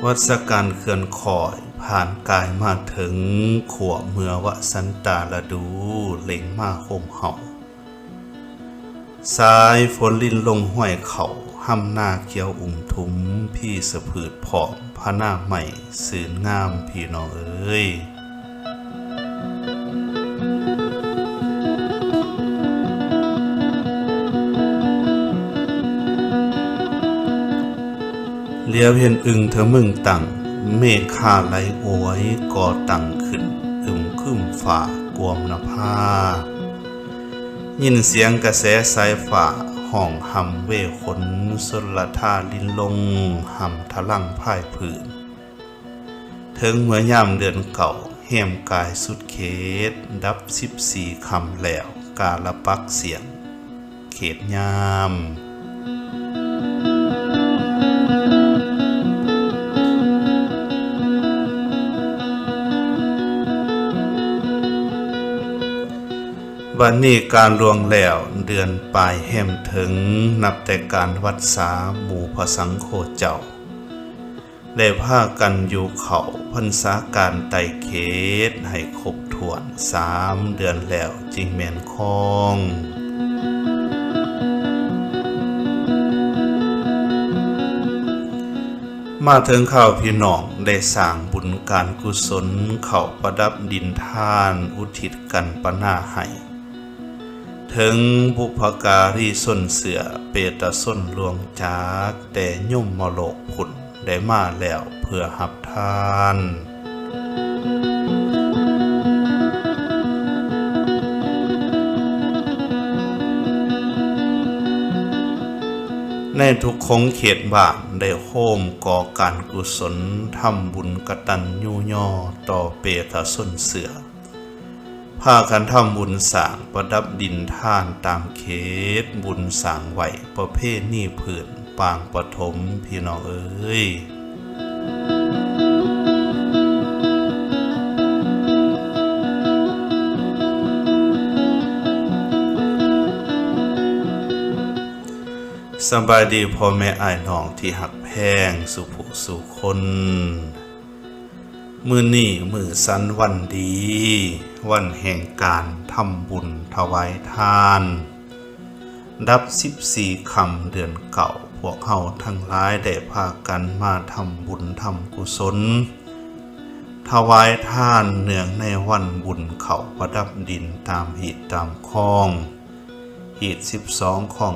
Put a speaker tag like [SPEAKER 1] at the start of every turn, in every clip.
[SPEAKER 1] วัฏการเคลื่อนคอยผ่านกายมาถึงขวเมื่อวสันตาละดูเล็งมาโคมเห่าสายฝนลินลงห้วยเขาห้ำหน้าเขียวทุ้มพี่สะพืดผอมพระหน้าใหม่สื่องามพี่น้องเอ้ยเลี้ยวเห็นอึงเธอมึงตั้งเมฆข้าไหลโอยก่อตั้งขึ้นขึ้นฝ่ากวมนภายินเสียงกระแสสายฝ่าห้องหำเวขนสลธาลินลงหำทะลังพ่ายผืนถึงเมื่อย่ำเดือนเก่าแหมกายสุดเขตดับ14 คำแล้วกาละปักเสียงเขตยามวันนี้การลวงแล้วเดือนปลายแห่มถึงนับแต่การวัดสาหมู่พระสังโฆเจ้าได้พากันอยู่เขาพรรษาการไต่เขตให้ครบถ้วน3 เดือนแล้วจึงแม่นคองมาถึงข้าวพี่น้องได้สร้างบุญการกุศลเขาประดับดินทานอุทิศกันปนาให้ถึงบุพการีส้นเสือเปตส้นลวงจากแต่ย่มมโลกผุนได้มาแล้วเพื่อหับทานในทุกคงเขตบ้านได้โฮมก่อการกุศลทำบุญกตัญญูย่อต่อเปตส้นเสือพากันทำบุญสร้างประดับดินทานตามเขตบุญสร้างไหวประเภทนี้ผืนปางปฐมพี่น้องเอ้ยสบายดีพ่อแม่อ้ายน้องที่หักแพงสุขสุคนมื้อนี้มื้อสันวันดีวันแห่งการทำบุญถวายทานดับ14 ค่ำเดือนเก่าพวกเฮาทั้งหลายได้พากันมาทำบุญทำกุศลถวายทานเนื่องในวันบุญเขาประดับดินตามหีดตามคลองหีด12ของ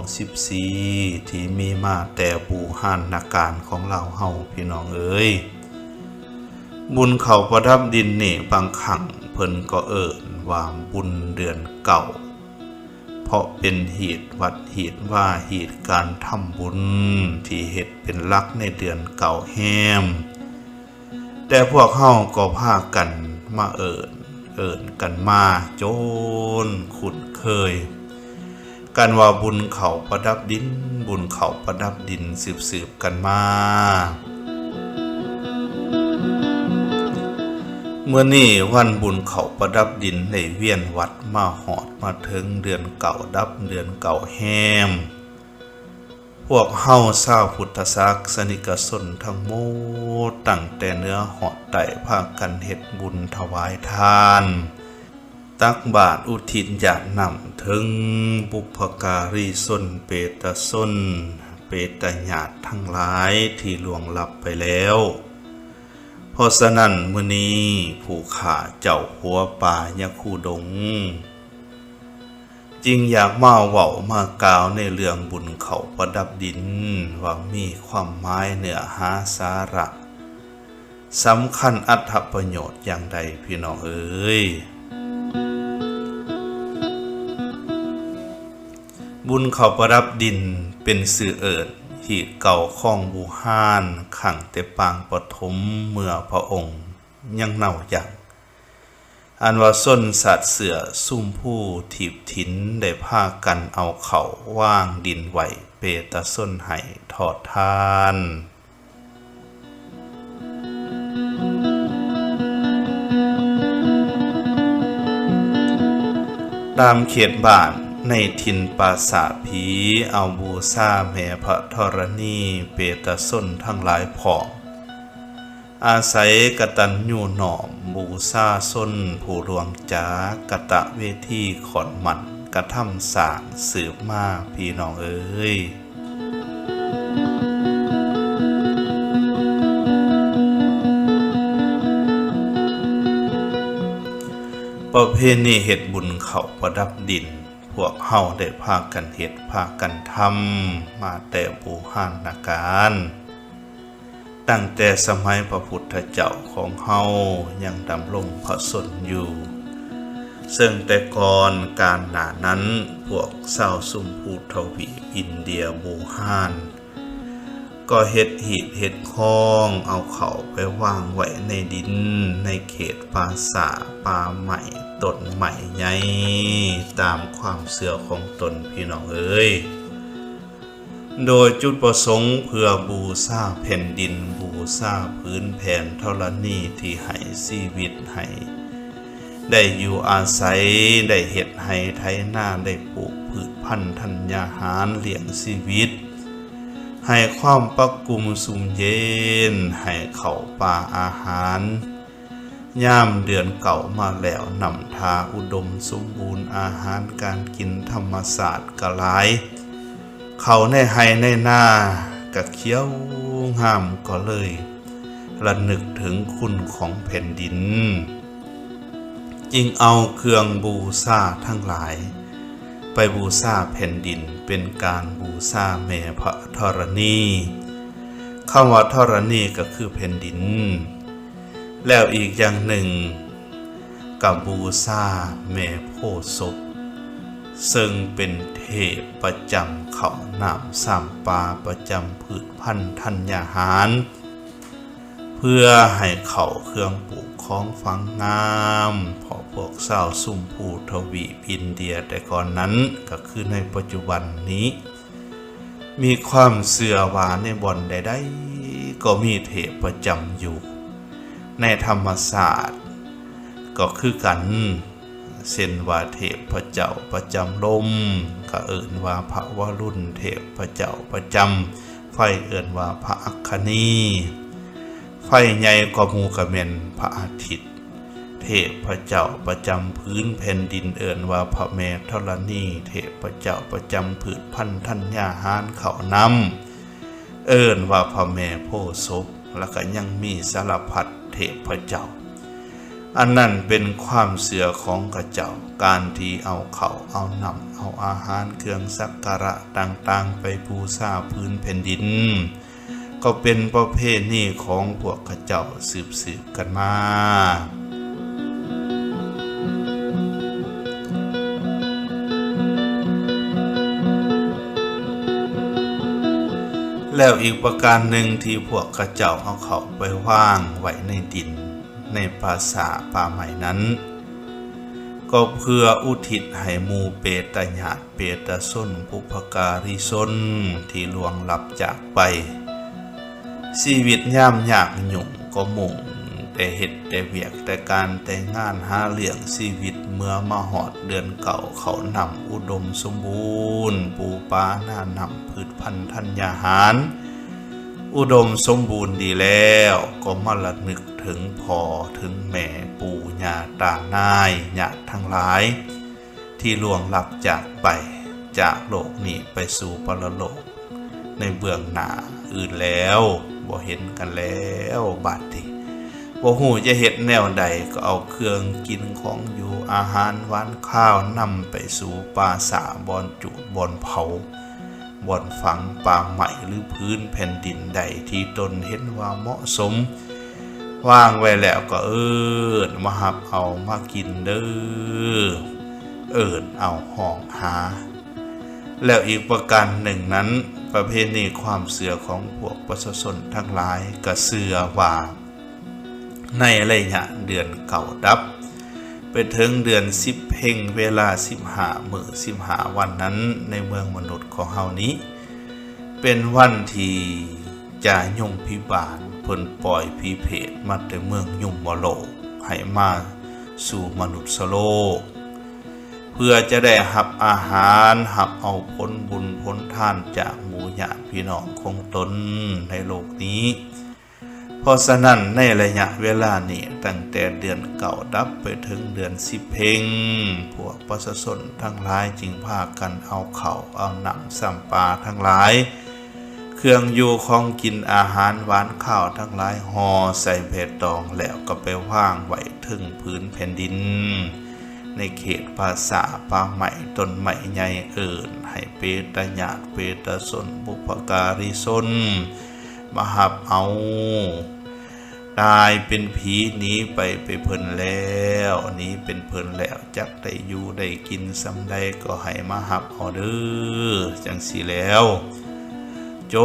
[SPEAKER 1] 14ที่มีมาแต่บูหานนาการของเราเฮาพี่น้องเอ้ยบุญเขาประดับดินนี่บางครั้งเพิ่นก็เอิ้นว่าบุญเดือนเก่าเพราะเป็นเหตุวัดเหตุว่าเหตุการทำบุญที่เฮ็ดเป็นหลักในเดือนเก่าแฮมแต่พวกเฮาก็พากันมาเอิ้นกันมาโจนคุ้นเคยกันว่าบุญเขาประดับดินบุญเขาประดับดินสืบกันมาเมื่อนี้วันบุญเขาประดับดินในเวียนวัดมาหอดมาถึงเดือนเก่าดับเดือนเก่าแฮมพวกเฮาชาวพุทธศาสนิกชนทั้งหมดตั้งแต่เนื้อหอดไต่พากันเฮ็ดบุญถวายทานตักบาตรอุทิศญาตินำถึงบุพการีส้นเปตส้นเปตญาติทั้งหลายที่ล่วงลับไปแล้วเพราะฉะนั้นมื้อนี้ผู้ข้าเจ้าหัวป่ายะคูดงจึงอยากมาเว้ามากล่าวในเรื่องบุญเขาประดับดินว่ามีความหมายเนื้อหาสาระสำคัญอรรถประโยชน์อย่างใดพี่น้องเอ้ยบุญเขาประดับดินเป็นสื่อเอิญหีดเก่าข้องบูฮานขังแต่ปางปฐมเมื่อพระองค์ยังเน่าอย่างอันว่าส้นสัตว์เสือซุ่มผู้ถีบถินได้พากันเอาเขาว่างดินไหวเปตส้นไห้ทอดทานตามเขตบ้านในถิ่นปราสาทผีเอาบูชาแม่พระธรณีเปตส้นทั้งหลายผอง พ อาศัยกตัญญูหน่อมบูชาส้นผู้หลวงจากตะเวทีขอนหมันกระทำสร้างสืบมาพี่น้องเอ้ยประเพณีเฮ็ดบุญเขาประดับดินพวกเฮาได้พากันเฮ็ดพากันทำมาแต่โบราณกาลตั้งแต่สมัยพระพุทธเจ้าของเฮายังดำรงพระชนอยู่ซึ่งแต่ก่อนการหน้านั้นพวกชาวสุมพูทวีปอินเดียโบราณก็เฮ็ดหีบเฮ็ดคองเอาเขาไปวางไว้ในดินในเขตป่าสาป่าใหม่ต้นใหม่ใหญ่ตามความเชื่อของตนพี่น้องเอ้ยโดยจุดประสงค์เพื่อบูชาแผ่นดินบูชาพื้นแผ่นธรณีที่ให้ชีวิตให้ได้อยู่อาศัยได้เฮ็ดให้ไถนาได้ปลูกพืชพันธุ์ธัญญาหารเลี้ยงชีวิตให้ความปักกุมสุมเย็นให้เข้าป่าอาหารย่ามเดือนเก่ามาแล้วนำทาอุดมสมบูรณ์อาหารการกินธรรมศาสตร์กะหลายเขาในไห้ในหน้ากะเขียวงามก็เลยระนึกถึงคุณของแผ่นดินจึงเอาเครื่องบูชาทั้งหลายไปบูชาแผ่นดินเป็นการบูชาแม่พระธรณีคำว่าธรณีก็คือแผ่นดินแล้วอีกอย่างหนึ่งกับบูชาแม่โพธิ์ศพซึ่งเป็นเทพประจำเขาน้ำสามปาประจำพืชพันธุ์ธัญญาหารเพื่อให้เขาเครื่องปลูกของฟังงามพอพวกชาวสุมพูทวีปอินเดียแต่ก่อนนั้นก็คือในปัจจุบันนี้มีความเสื่อว่าในบ่อนใดๆก็มีเทพประจำอยู่ในธรรมศาสตร์ก็คือกันเช่นว่าเทพพระเจ้าประจำลมก็เอิ้นว่าพระวรุณเทพพระเจ้าประจำไฟเอิ้นว่าพระอัคคณีไฟใหญ่กว่าหมู่ก็แม่นพระอาทิตย์เทพพระเจ้าประจำพื้นแผ่นดินเอิ้นว่าพระแม่ธรณีเทพพระเจ้าประจำพืชพันธุ์ธัญญาหารเขาน้ำเอิ้นว่าพระแม่โพธิ์ศพแล้วก็ยังมีสารพัดเทพเจ้าอันนั้นเป็นความเสื่อของกระเจ้าการที่เอาเขาเอานำเอาอาหารเครื่องสักการะต่างๆไปบูชาพื้นแผ่นดินก็เป็นประเพณีของพวกกระเจ้าสืบกันมาแล้วอีกประการหนึ่งที่พวกกระเจ้าเอาเขาไปว่างไว้ในดินในภาษาป่าใหม่นั้นก็เพื่ออุทิศให้หมู่เปตญาติเปตชนปุพการิชนที่ล่วงลับจากไปชีวิตย่ำยากหยุ่งก็มุ่งแต่เฮ็ดแต่เวียกแต่การแต่งานหาเลี้ยงชีวิตเมื่อมาหอดเดือนเก่าเขานำอุดมสมบูรณ์ปูปลาหน้านำพืชพันธุ์ธัญญาหารอุดมสมบูรณ์ดีแล้วก็มาระลึกถึงพ่อถึงแม่ปู่ย่าตานายญาติทั้งหลายที่ล่วงลับจากไปจากโลกนี้ไปสู่ปรโลกในเบื้องหน้าอื่นแล้วบ่เห็นกันแล้วบัดนี้บ่ฮู้จะเฮ็ดแนวใดก็เอาเครื่องกินของอยู่อาหารหวานข้าวนำไปสู่ป่าสาบ่อนจุบ่อนเผาบ่อนฝังป่าใหม่หรือพื้นแผ่นดินใดที่ตนเห็นว่าเหมาะสมวางไว้แล้วก็เอิ้นมาหับเอามากินเด้อเอิ้นเอาห้องหาแล้วอีกประการหนึ่งนั้นประเพณีความเชื่อของพวกประชาชนทั้งหลายก็เชื่อว่าในระยะเดือนเก่าดับไปถึงเดือน10เพ็งเวลา15มื้อ15วันนั้นในเมืองมนุษย์ของเฮานี้เป็นวันที่จายมพิบาลเพิ่นปล่อยผีเพศมาแต่เมืองยุมมโลกให้มาสู่มนุษย์โลกเพื่อจะได้รับอาหารรับเอาผลบุญผลทานจากหมู่ญาติพี่น้องของตนในโลกนี้ เพราะฉะนั้นในระยะเวลานี้ตั้งแต่เดือนเก่าดับไปถึงเดือน10เพ็งพวกประชาชนทั้งหลายจึงพากันเอาข้าวเอาหนังสัมปาทั้งหลายเครื่องอยู่ของกินอาหารหวานข้าวทั้งหลายห่อใส่แผ่ตองแล้วก็ไปว่างไว้ถึงพื้นแผ่นดินในเขตภาษาป่าใหม่ต้นใหม่ใหญ่เอิญให้เปตญาติเปตสนบุพการิสนมหับเอาตายเป็นผีหนีไปเพิ่นแล้วนี้เป็นเพิ่นแล้วจักได้อยู่ได้กินสำใดก็ให้มาหับเอาเด้อจังสิแล้วโจ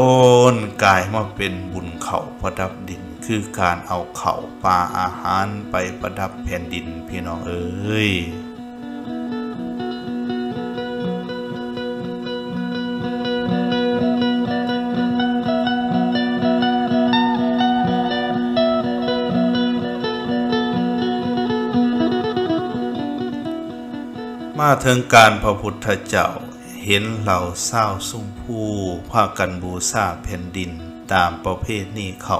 [SPEAKER 1] รกลายมาเป็นบุญเขาประดับดินคือการเอาเขาปลาอาหารไปประดับแผ่นดินพี่น้องเอ้ยมาถึงการพระพุทธเจ้าเห็นเหล่าเศร้าสุ่มผู้พากันบูชาแผ่นดินตามประเพณีเขา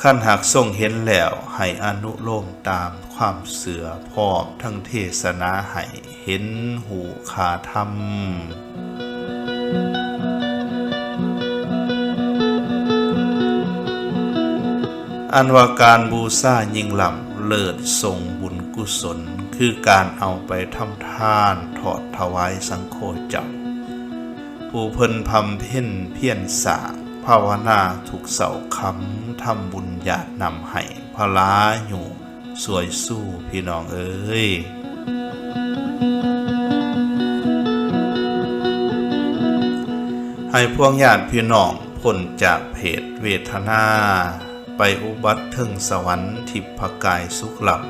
[SPEAKER 1] ขั้นหากทรงเห็นแล้วให้อนุโลมตามความเสือพร้อมทั้งเทศนาให้เห็นหูคาธรรมอันว่าการบูชายิ่งล้ำเลิศทรงบุญกุศลคือการเอาไปทำทานทอดถวายสังโฆเจ้าผู้เพิ่นพำเพ็ญเพียรสร้างภาวนาทุกเสาคำทำบุญญาตินำให้พลาอยู่สวยสู้พี่น้องเอ้ยให้พวกญาติพี่น้องพ้นจากเพศเวทนาไปอุบัติถึงสวรรค์ทิพกายสุขหลับ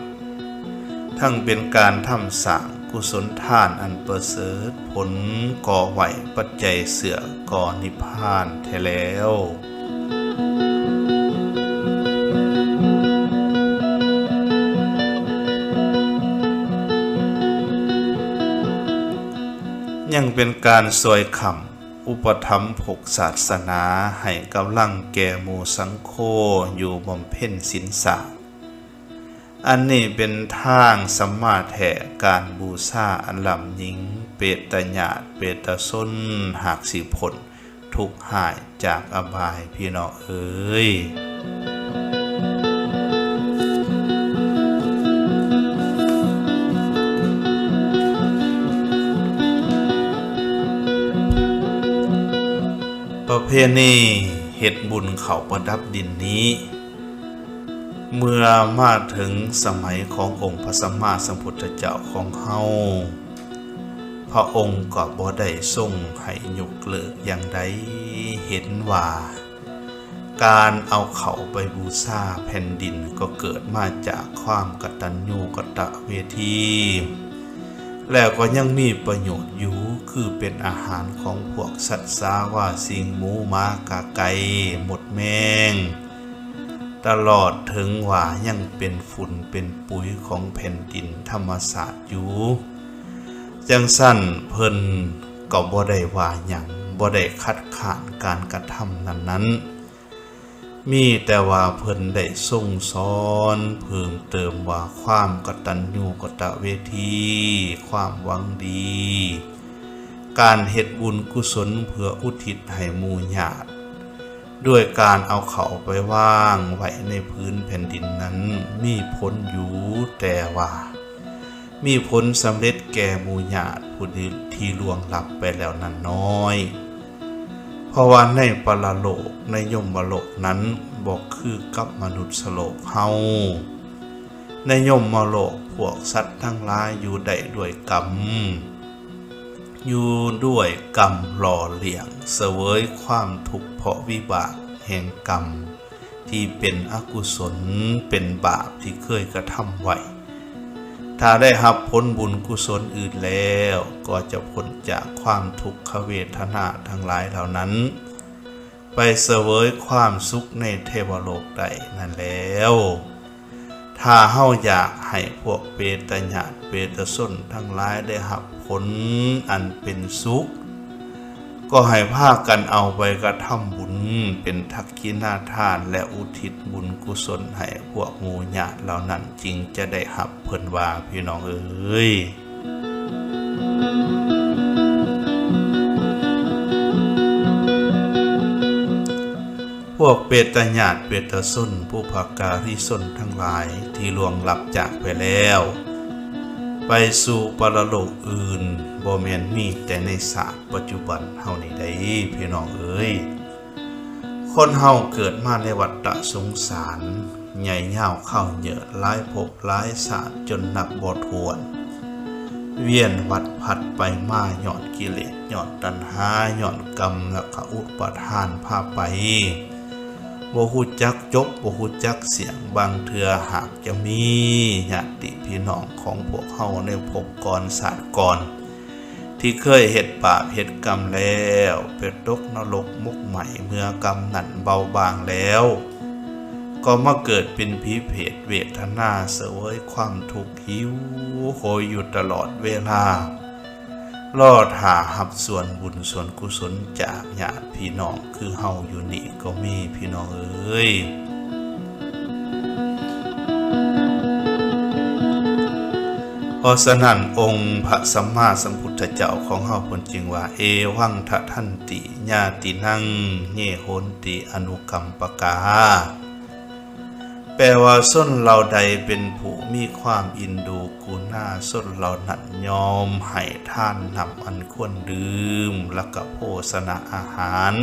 [SPEAKER 1] ทั้งเป็นการทำสร้างกุศลทานอันประเสริฐผลก่อไหวปัจจัยเสื่อก่อนิพพานแท้แล้วยังเป็นการสวยคำอุปถัมภกศาสนาให้กำลังแก่หมู่สังโฆอยู่บำเพ็ญศีลสาอันนี้เป็นทางสัมมาแท้การบูชาอันลำยิ่งเปตญาติเปตสนหากสิผลทุกหายจากอบายพี่น้องเอ้ยประเพณีเฮ็ดบุญเขาประดับดินนี้เมื่อมาถึงสมัยขององค์พระสัมมาสัมพุทธเจ้าของเฮาพระองค์ก็บ่ได้ทรงให้ยกเลิกอย่างใดเห็นว่าการเอาเขาไปบูชาแผ่นดินก็เกิดมาจากความกตัญญูกตเวทีแล้วก็ยังมีประโยชน์อยู่คือเป็นอาหารของพวกสัตว์สาว่าสิงหมูม้ากาไก่หมดแมงตลอดถึงว่ายังเป็นฝุ่นเป็นปุ๋ยของแผ่นดินธรรมศาสตร์อยู่จังสั้นเพิ่นก็บ่ได้ว่าหยังบ่ได้คัดค้านการกระทำนั้นมีแต่ว่าเพิ่นได้ทรงสอนเพิ่มเติมว่าความกตัญญูกตเวทีความหวังดีการเฮ็ดบุญกุศลเพื่ออุทิศให้หมู่ญาติด้วยการเอาเขาไปว่างไว้ในพื้นแผ่นดินนั้นมีผลอยู่แต่ว่ามีผลสำเร็จแก่หมู่ญาติผู้ที่ล่วงลับไปแล้วนั้นน้อยเพราะว่าในปรโลกในยมโลกนั้นบอกคือกับมนุษย์โลกเฮาในยมโลกพวกสัตว์ทั้งหลายอยู่ได้ด้วยกรรมอยู่ด้วยกรรมหล่อเลี้ยงเสวยความทุกข์เพราะวิบากแห่งกรรมที่เป็นอกุศลเป็นบาปที่เคยกระทำไว้ถ้าได้รับผลบุญกุศลอื่นแล้วก็จะพ้นจากความทุกขเวทนาทั้งหลายเหล่านั้นไปเสวยความสุขในเทวโลกได้นั่นแล้วถ้าเฮาอยากให้พวกเปตญาติเปตสนทั้งหลายได้รับผลอันเป็นสุขก็ให้พากันเอาไปกระทำบุญ เป็นทักขิณาทานและอุทิศบุญกุศลให้พวกหมู่ญาติเหล่านั้นจริงจะได้รับเพิ่นว่าพี่น้องเอ้ยพวกเปตญาติเปตชนผู้ภาการิชนทั้งหลายที่ล่วงลับจากไปแล้วไปสู่ปรโลกอื่นบ่แม่นมีแต่ในศาสตร์ปัจจุบันเฮานี่ได้พี่น้องเอ้ยคนเฮาเกิดมาในวัฏสงสารใหญ่ยาวเข้าเหยอะหลายภพหลายศาสตร์จนนับบ่ถ้วนเวียนวัฏผัดไปมาย้อนกิเลสย้อนตัณหาย้อนกรรมและก็อุปทานพาไปบ่ฮู้จักจบบ่ฮู้จักเสียงบางเทื่อหากจะมีญาติพี่น้องของพวกเฮาในภพก่อนศาสตร์ก่อนที่เคยเฮ็ดบาปเฮ็ดกรรมแล้วไปตกนรกมุกใหม่เมื่อกรรมนั้นเบาบางแล้วก็มาเกิดเป็นผีเภทเวทนาเสวยความทุกข์หิวโหยอยู่ตลอดเวลารอดหาหับส่วนบุญส่วนกุศลจากญาติพี่น้องคือเฮาอยู่นี่ก็มีพี่น้องเอ้ยเพราะฉะนั้นองค์พระสัมมาสัมพุทธเจ้าของเฮาเพิ่นจึงว่าเอวังทะทันติญาตินังเยโหนติอนุกัมปกาแปลว่าส้นเราใดเป็นผู้มีความอินดูกุณาส้นเรานั้นยอมให้ท่านนำอันควรดื่มและก็โภชนะอาหาร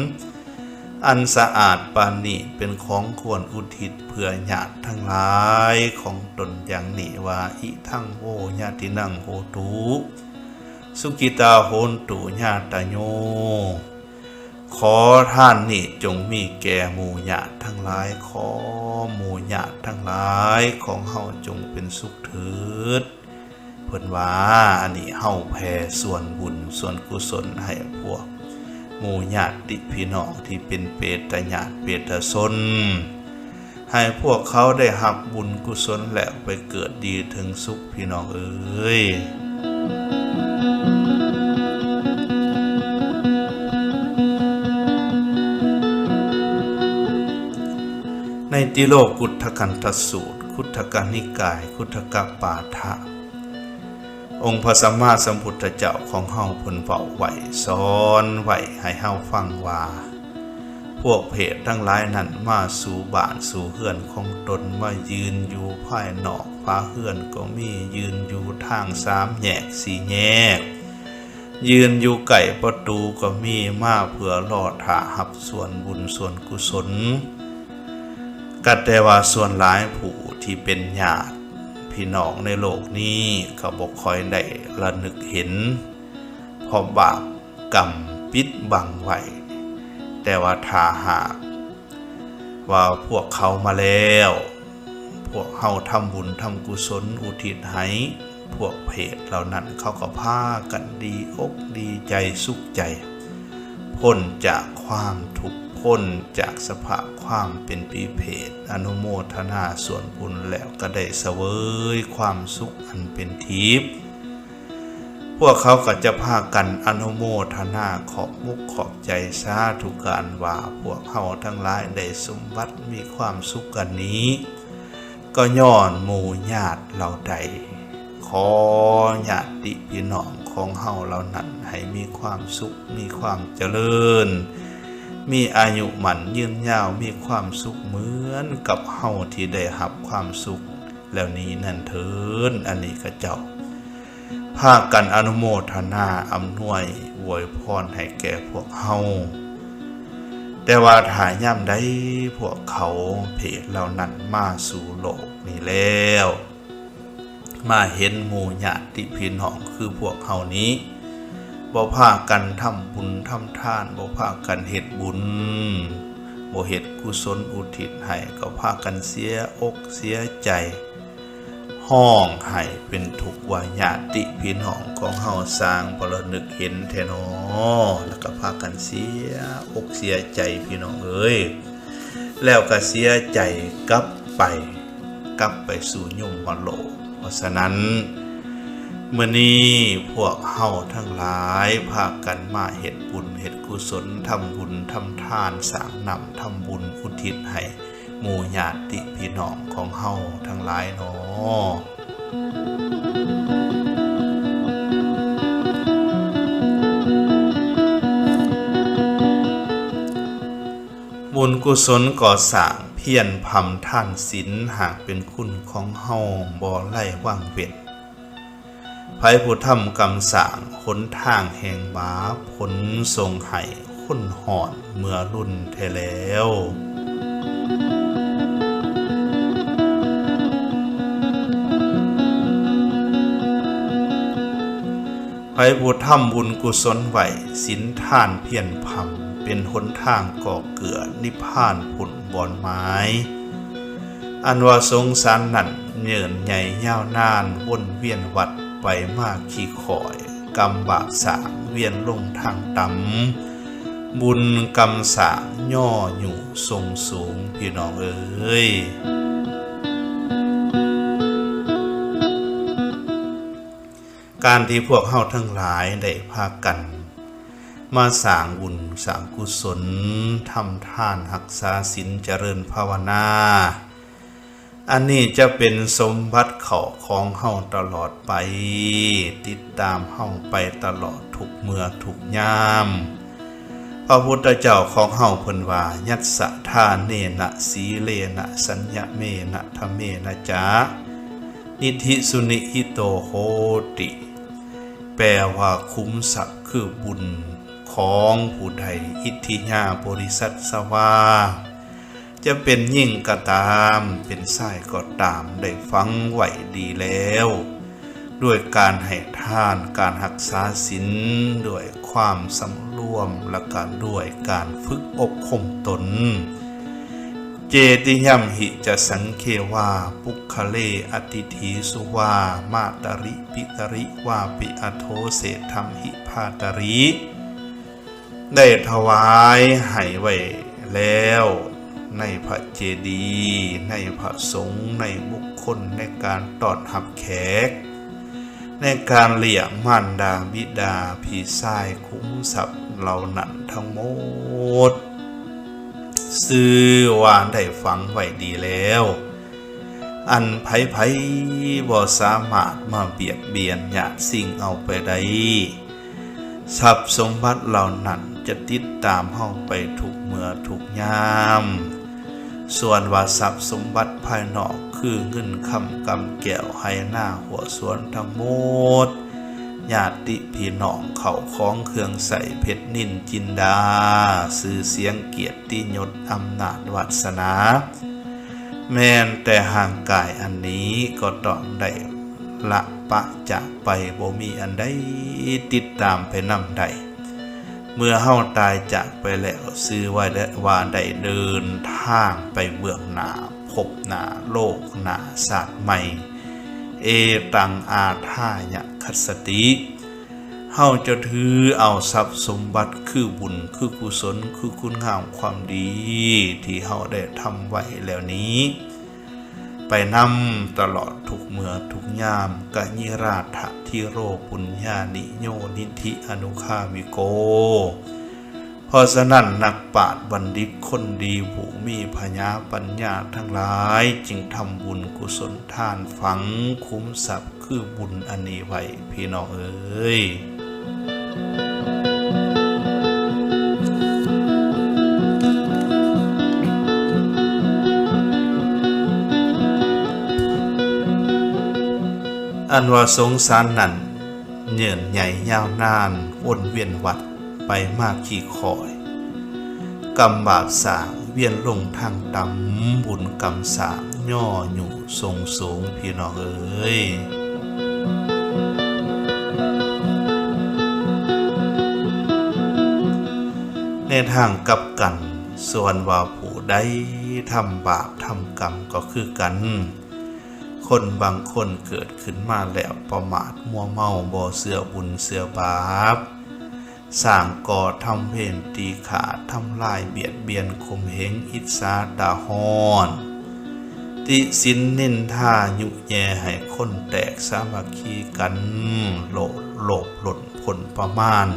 [SPEAKER 1] อันสะอาดปานนี้เป็นของควรอุทิศเพื่อญาติทั้งหลายของตนอย่างนี้ว่าอิทังโวญาตินังโหตุสุกิตาโหนตุญาตโยขอท่านนี่จงมีแก่หมู่ญาติทั้งหลายขอหมู่ญาติทั้งหลายของเฮาจงเป็นสุขเถิดเพิ่นว่าอันนี้เฮาแผ่ส่วนบุญส่วนกุศลให้พวกหมู่ญาติพี่น้องที่เป็นเปตญาติเปตชนให้พวกเขาได้รับบุญกุศลและไปเกิดดีถึงสุขพี่น้องเอ้ยในติโลกุฏกันทสูตรคุถกนิกายคุถกปาฐะองค์พระสัมมาสัมพุทธเจ้าของเฮาเพิ่นเว้าไว้สอนไว้ให้เฮาฟังว่าพวกเพศทั้งหลายนั้นมาสู่บ้านสู่เฮือนของตนมายืนอยู่ภายนอกฝาเฮือนก็มียืนอยู่ทางสามแยกสี่แยกยืนอยู่ไก่ประตูก็มีมาเพื่อรอท่ารับส่วนบุญส่วนกุศลก็แต่ว่าส่วนหลายผู้ที่เป็นญาติพี่น้องในโลกนี้ก็บ่ค่อยได้ระลึกเห็นเพราะบาปกรรมปิดบังไว้แต่ว่าถ้าหากว่าพวกเขามาแล้วพวกเฮาทำบุญทำกุศลอุทิศให้พวกเพศเหล่านั้นเขาก็พากันดีอกดีใจสุขใจพ้นจากความทุกข์พ้นจากสภาพความเป็นปีเพศอนุโมทนาส่วนบุญแล้วก็ได้เสวยความสุขอันเป็นทิพย์พวกเขาก็จะพากันอนุโมทนาขอบมุกขอบใจสาธุการว่าพวกเขาทั้งหลายได้สมบัติมีความสุขกันนี้ก็ย้อนหมู่ญาติเราใดขอญาติพี่น้องของเฮาเหล่านั้นให้มีความสุขมีความเจริญมีอายุมั่นยืนยาวมีความสุขเหมือนกับเฮาที่ได้รับความสุขแล้วนี้นั่นเถิดอันนี้ก็เจ้าพากันอนุโมทนาอำนวยอวยพรให้แก่พวกเฮาแต่ว่าถ้าย่ำใดพวกเขาเพศเหล่านั้นมาสู่โลกนี้แล้วมาเห็นหมู่ญาติพี่น้องคือพวกเฮานี้บ่พากันทำบุญทำทานบ่พากันเฮ็ดบุญบ่เฮ็ดกุศลอุทิศให้ก็พากันเสียอกเสียใจห้องให้เป็นทุกข์ว่าญาติพี่น้องของเฮาสร้างบ่ระลึกเห็นแท้น้อแล้วก็พากันเสียอกเสียใจพี่น้องเอ้ยแล้วก็เสียใจกลับไปสู่ยมโลกเพราะฉะนั้น มื้อนี้พวกเฮาทั้งหลายพากันมาเฮ็ดบุญเฮ็ดกุศลทำบุญทำทานสร้างนำทำบุญอุทิศให้หมู่ญาติพี่น้องของเฮาทั้งหลายเนาะบุญกุศลก่อสร้างเพียรพำท่านศีลหากเป็นคุณของเฮาบ่ไล่ว่างเว้นไผผู้ทำกรรมสร้างหนทางแห่งบาปผลทรงให้คนหอนเมื่อรุ่นแท้แล้วไผผู้ทำบุญกุศลไว้ศีลทานเพียรพำเป็นหนทางก่อเกิดนิพพานผุ่นบอนไม้อันว่าสงสารนั่นเยินใหญ่ยาวนานวนเวียนวัดไปมากขี้ข่อยกรรมบาปสางเวียนลงทางต่ำบุญกรรมสางย่ออยู่ทรงสูงพี่น้องเอ้ยการที่พวกเฮาทั้งหลายได้พากันมาสร้างบุญสร้างกุศลทำทานรักษาศีลเจริญภาวนาอันนี้จะเป็นสมบัติของเฮาตลอดไปติดตามเฮาไปตลอดทุกเมื่อทุกยามพระพุทธเจ้าของเฮาเพิ่นว่ายัสสะทานเนนะสีเลนะสัญญเมนะธรรมเมนะจานิธิสุนิหิโตโหติแปลว่าคุ้มทรัพย์คือบุญของผู้ใดอิทธิญาบริสัทสวาจะเป็นยิ่งก็ตามเป็นชายก็ตามได้ฟังไหวดีแล้วด้วยการให้ทานการรักษาศีลด้วยความสำรวมและการด้วยการฝึกอบรมตนเจติยัมหิจะสังเควาปุคคะเลอติถีสุวามาตริปิตริวาปิอโทเสธรรมหิภาตริได้ถวายให้ไว้แล้วในพระเจดีย์ในพระสงฆ์ในบุคคลในการต้อนรับแขกในการเลี้ยงมารดาบิดาพี่ชายคุ้มทรัพย์เหล่านั้นทั้งหมดซื่อว่าได้ฟังไว้ดีแล้วอันไผบ่สามารถมาเบียดเบียนญาติสิ่งเอาไปได้ทรัพย์สมบัติเหล่านั้นจะติดตามเฮาไปทุกเมื่อทุกยามส่วนว่าทรัพย์สมบัติภายนอกคือเงินคำกำแก้วไหหน้าหัวสวนทั้งหมดญาติพี่น้องเข้าของเครื่องใส่เพชรนินจินดาชื่อเสียงเกียรติยศอำนาจวาสนาแม้นแต่ห่างกายอันนี้ก็ต้องได้ละปะจากไปบ่มีอันใดติดตามไปนำใดเมื่อเฮาตายจากไปแล้วชื่อว่าได้เดินทางไปเบื้องหน้าพบหน้าโลกหน้าศาสตร์ใหม่เอตังอาทายะคัสสติเฮาจะถือเอาทรัพย์สมบัติคือบุญคือกุศลคือคุณงามความดีที่เฮาได้ทำไว้แล้วนี้ไปนำตลอดทุกเมื่อทุกยามกะยิราถะทิโรปุญญานิโยนิธิอนุคาวิโกเพราะฉะนั้นนักปราชญ์บัณฑิตคนดีผู้มีพญาปัญญาทั้งหลายจึงทำบุญกุศลทานฝังคุ้มทรัพย์คือบุญอันนี้ไว้พี่น้องเอ้ยอันว่าสงสารนั่นเยินใหญ่ยาวนานวนเวียนวัดไปมากขี้ข่อยกรรมบาปสางเวียนลงทางต่ำบุญกรรมสางย่ออยู่ทรงสูงพี่น้องเอ้ยในทางกลับกันส่วนว่าผู้ใดทำบาปทำกรรมก็คือกันคนบางคนเกิดขึ้นมาแล้วประมาทมัวเมาบ่เสื่อบุญเสื่อบาปสร้างก่อทำเวรตีขาทำลายเบียดเบียนข่มเหงอิจฉาด่าฮ้อน ติสินนินทายุแยให้คนแตกสามัคคีกันโลภหล่นผลประมาณ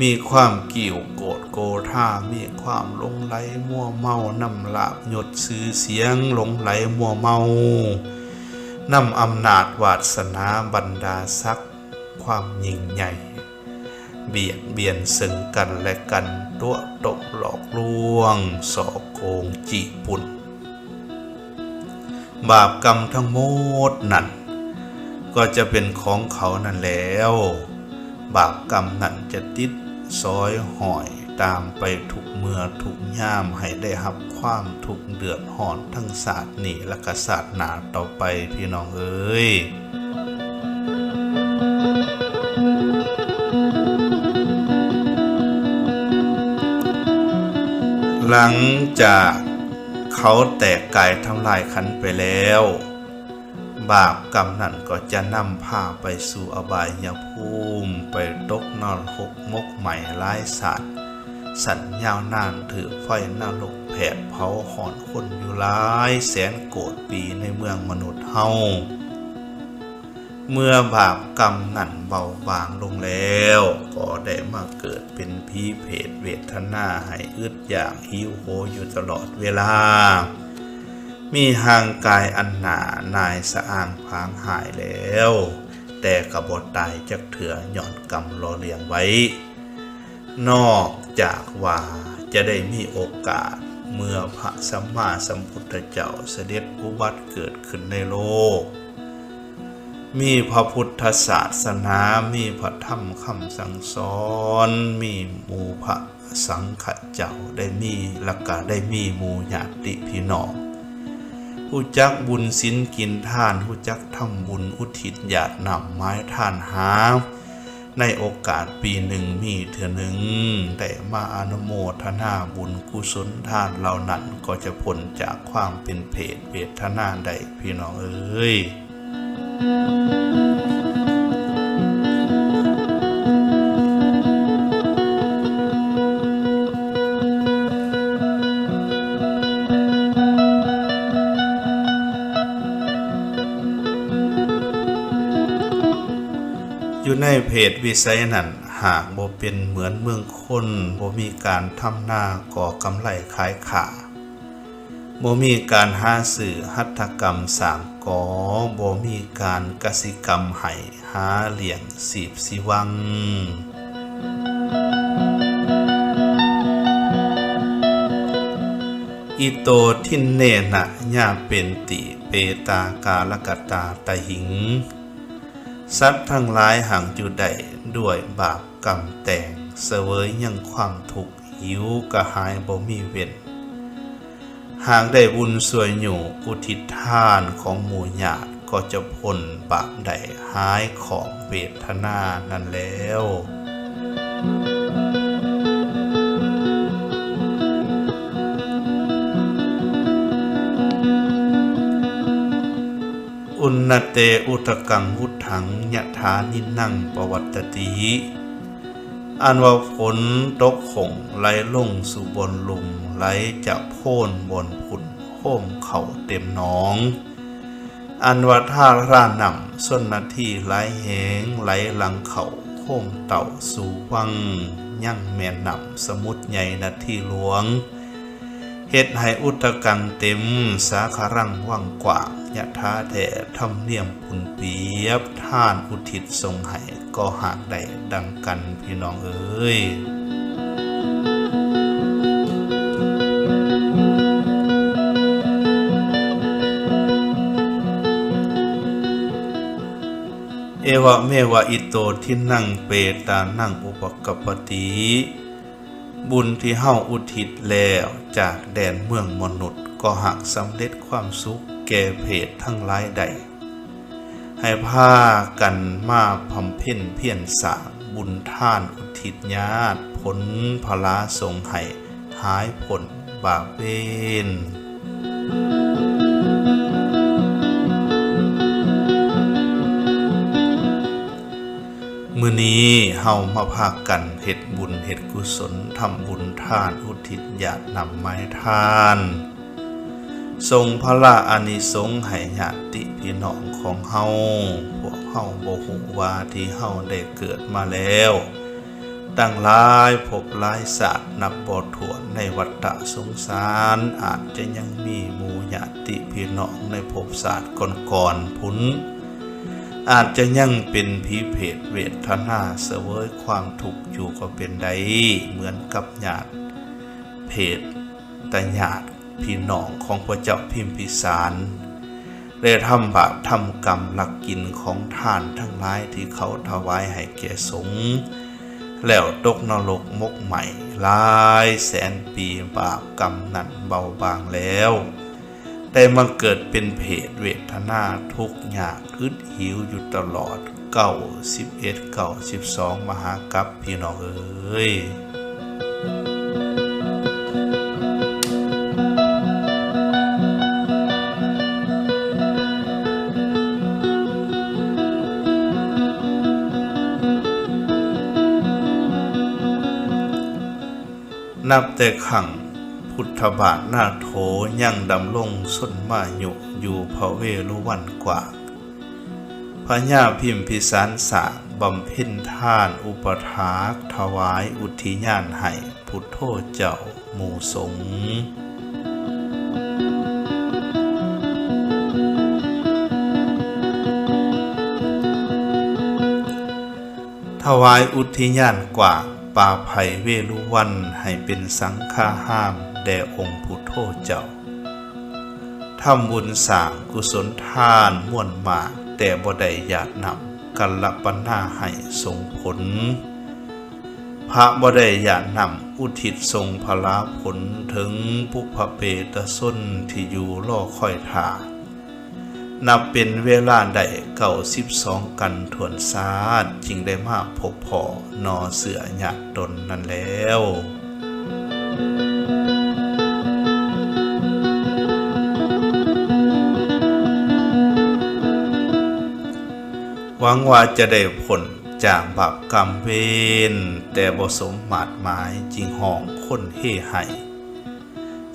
[SPEAKER 1] มีความกิ่วโกรธโกธามีความหลงไหลมัวเมานำลาภยศชื่อเสียงหลงไหลมัวเมานำอำนาจวาสนาบรรดาศักดิ์ความยิ่งใหญ่เบียดเบียนซึ่งกันและกันตัวตกหลอกลวงส่อโกงจีปุ่นบาปกรรมทั้งหมดนั่นก็จะเป็นของเขานั่นแล้วบาปกรรมนั่นจะติดซอยห่อยตามไปทุกเมื่อทุกย่ามให้ได้รับความทุกข์เดือดร้อนทั้งศาสตร์นี้และก็ศาสตร์หน้าต่อไปพี่น้องเอ้ยหลังจากเขาแตกกายทำลายขันไปแล้วบาปกรรมนั้นก็จะนำพาไปสู่อบายภูมิไปตกนรกมกใหม่ร้ายสัตว์สันยาวนานถือไฟนรกแผดเผาหอนคนอยู่หลายแสนโกรธปีในเมืองมนุษย์เฮาเมื่อบาปกรรมนั้นเบาบางลงแล้วก็ได้มาเกิดเป็นผีเพศเวทนาให้อึดอยากหิวโหยอยู่ตลอดเวลามีห่างกายอันหนานายสะอ้างพางหายแล้วแต่กระบฏตายจากเถื่อหย่อนกรรมรอเลี้ยงไว้นอกจากว่าจะได้มีโอกาสเมื่อพระสัมมาสัมพุทธเจ้าเสด็จอุบัติเกิดขึ้นในโลกมีพระพุทธศาสนามีพระธรรมคำสั่งสอนมีหมู่พระสังฆเจ้าได้มีและก็ได้มีหมู่ญาติพี่น้องผู้จักบุญศีลกินทานผู้จักทำบุญอุทิศญาตินำไม้ทานหาในโอกาสปีหนึ่งมีเถื่อหนึ่งได้มาอนุโมทนาบุญกุศลทานเหล่านั้นก็จะพ้นจากความเป็นเพศเวทนาใดพี่น้องเอ้ยอยู่ในเพศวิสัยนั้นหากบ่เป็นเหมือนเมืองคนบ่มีการทำนาก่อกำไรขายขาบ่มีการหาสื่อหัตถกรรมสร้างก่อบ่มีการกสิกรรมให้หาเลี้ยงสีบสิวังอิโตทินเนนะญาเป็นติเปตากาลกตาตะหิงสัตว์ทั้งหลายห่างอยู่ใดด้วยบาปกรรมแต่งเสวยยังความทุกข์หิวกระหายบ่มีเว้นหากได้บุญสวยอยู่อุทิศทานของหมู่ญาติก็จะพ้นบาปใดหายของเวทนานั้นแล้วอุณเตอุตกังวุถังยะถานินั่งปวัตติอันว่าฝนตกคงไหลลงสู่บนลุ่มไหลจะโพ่นบนผุ่นโค้มเข่าเต็มหนองอันว่าท่าร่านำส้นนาทีไหลแหงไหลหลังเข่าโค้มเต่าสู่วังยั่งแม่นำสมุทรใหญ่นาทีหลวงเฮ็ดให้อุตกังเต็มสาขารังว่างกว่างยะถาแท้ทำเนียมปุนเปียบท่านอุทิศทรงให้ก็หากได้ดังกันพี่น้องเอ้ยเอวะเมวะอิโตที่นั่งเปตานั่งอุปกัปปติบุญที่เฮาอุทิศแล้วจากแดนเมืองมนุษย์ก็หักสำเร็จความสุขแก่เพศทั้งหลายใดให้พากันมาพำเพ็ญเพียรสร้างบุญทานอุทิศญาติผลพลาทรงให้หายผลบาปเวรมื้อนี้เฮามาพากันเฮ็ดบุญเฮ็ดกุศลทำบุญทานอุทิศญาตินำไม้ทาน ทรงพระอานิสงส์ให้ญาติพี่น้องของเฮาพวกเฮาบ่ฮู้ว่าที่เฮาได้เกิดมาแล้วตั้งหลายภพหลายชาตินับบ่ถ้วนในวัฏสงสารอาจจะยังมีหมู่ญาติพี่น้องในภพชาติก่อนๆพุ้นอาจจะยังเป็นผีเพศเวทนาเสวยความทุกข์อยู่ก็เป็นได้เหมือนกับญาติเพศแต่ญาติพี่น้องของพระเจ้าพิมพิสารได้ทำบาปทำกรรมลักกินของทานทั้งหลายที่เขาถวายให้แก่สงฆ์แล้วตกนรกมกใหม่หลายแสนปีบาปกรรมนั้นเบาบางแล้วได้มาเกิดเป็นเพศเวทนาทุกข์ยากอึดหิวอยู่ตลอด91 92มหากัปพี่น้องเอ้ยนับแต่ขังพุทธบาทนาโถยังดำลงส้นมายุอยู่พระเวรุวันกว่าพญาพิมพิสารสร้างบำเพ็ญทานอุปถากถวายอุทิญาณให้พุทโธเจ้าหมู่สงฆ์ถวายอุทิญาณกว่าป่าไผ่เวรุวันให้เป็นสังฆาห้ามแด่องค์พุทโธเจ้าทำบุญสร้างกุศลทานม่วนมากแต่บ่ได้อยากนำกัลปนาให้ส่งผลพระบ่ได้อยากนำอุทิศทรงพลาผลถึงปุพเปตชนที่อยู่รอคอยท่านับเป็นเวลาได้92กันทวนซาดจึงได้มาพบพ่อนอเสือญาติตนนั้นแล้วหวังว่าจะได้ผลจากบาปกรรมเวรแต่บ่สมมาตรหมายจึงห้องคนเฮ่ให้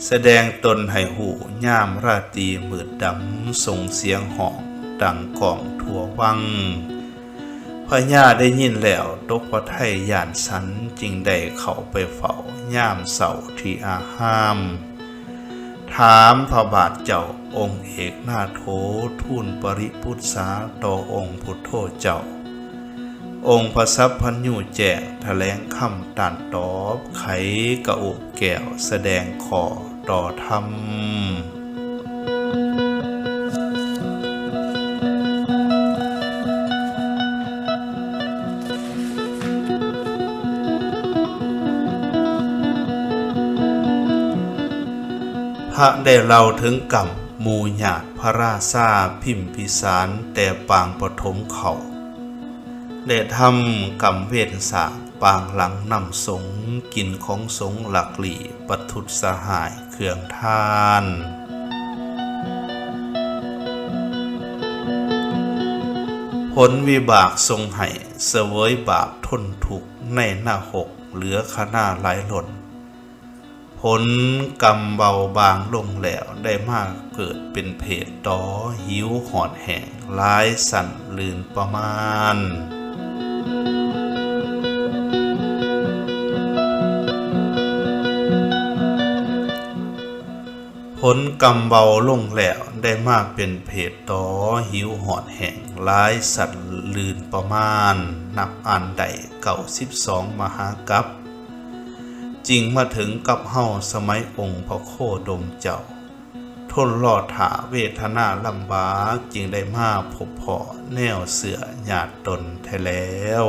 [SPEAKER 1] แสดงตนให้หูย่ามราตรีมืดดำส่งเสียงห้องดังก้องทั่ววังพญาได้ยินแล้วตกพระทัยย่านสันจึงได้เข้าไปเฝ้าย่ามเสาที่อาห้ามถามพระบาทเจ้าองค์เอกนาโถทูลปริพุทธาต่อองค์พุทโธเจ้าองค์พระสัพพัญญูแจกแถลงคำตานตอบไขกระอุกแก้วแสดงขอต่อธรรมพระได้เล่าถึงกรรมหมู่ญาติพระราชาพิมพิสารแต่ปางปฐมเขาได้ทำกรรมเวรสร้างปางหลังนำสงกินของสงหลักหลีปัทุษสหายเครื่องทานผลวิบากทรงให้เสวยบาปทนทุกข์ในหน้าหกเหลือขนาหลายหล่นผลกรรมเบาบางลงแล้วได้มากเกิดเป็นเพศต่อหิวหอดแห้งหลายสั่นลืนประมาณผลกรรมเบาลงแล้วได้มากเป็นเพศต่อหิวหอดแห้งหลายสัตว์ลืนประมาณนับอ่านได้92มหากัปจริงมาถึงกับเฮาสมัยองค์พระโคดมเจ้าทนรอดถาเวทนาลำบากจึงได้มาพบพ่อแนวเสือญาติตนแท้แล้ว